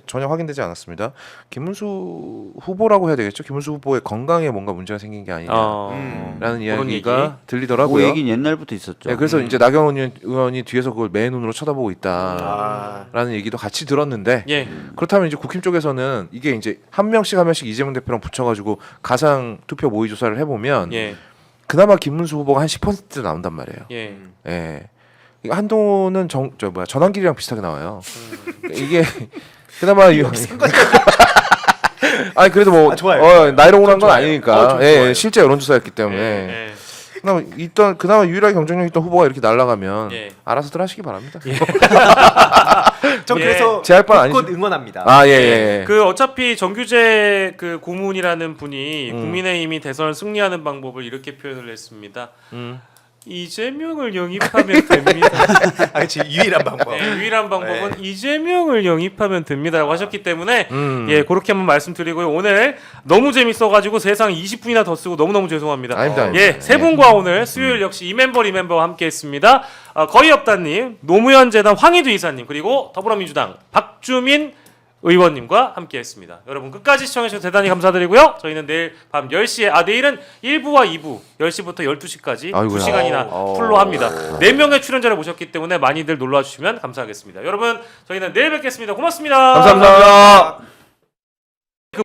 전혀 확인되지 않았습니다. 김문수 후보라고 해야 되겠죠? 김문수 후보의 건강에 뭔가 문제가 생긴 게 아니냐라는 그런 이야기가 얘기? 그 들리더라고요. 얘기는 옛날부터 있었죠. 네, 그래서 이제 나경원 의원이 뒤에서 그걸 맨 눈으로 쳐다보고 있다라는 얘기도 같이 들었는데 예. 그렇다면 이제 국힘 쪽에서는 이게 이제 한 명씩 이재명 대표랑 붙여가지고 가상 투표 모의 조사를 해보면 예. 그나마 김문수 후보가 한 10% 나온단 말이에요. 예. 예. 이거 한동훈은 전환길이랑 비슷하게 나와요. 이게 그나마 아니 그래도 뭐 좋아요. 나이로 오는 건 아니니까. 좋아요. 실제 여론조사였기 때문에. 예. 그나마 유일하게 경쟁력 있던 후보가 이렇게 날아가면 예. 알아서들 하시기 바랍니다. 저 예. 그래서 제할 바는 곧 아니죠. 응원합니다. 예. 그 어차피 정규재 그 고문이라는 분이 국민의힘이 대선을 승리하는 방법을 이렇게 표현을 했습니다. 이재명을 영입하면 됩니다. 지금 유일한 방법. 네, 유일한 방법은 이재명을 영입하면 됩니다라고 하셨기 때문에 예. 그렇게 한번 말씀드리고요. 오늘 너무 재밌어가지고 세상 20분이나 더 쓰고 너무너무 죄송합니다. 아닙니다. 세 분과 오늘 수요일 역시 이멤버와 함께했습니다. 거의 없다님, 노무현 재단 황희두 이사님 그리고 더불어민주당 박주민 의원님과 함께했습니다. 여러분 끝까지 시청해주셔서 대단히 감사드리고요. 저희는 내일 밤 10시에 내일은 1부와 2부 10시부터 12시까지 아이고야. 2시간이나 풀로 합니다. 4명의 출연자를 모셨기 때문에 많이들 놀러와 주시면 감사하겠습니다. 여러분 저희는 내일 뵙겠습니다. 고맙습니다. 감사합니다.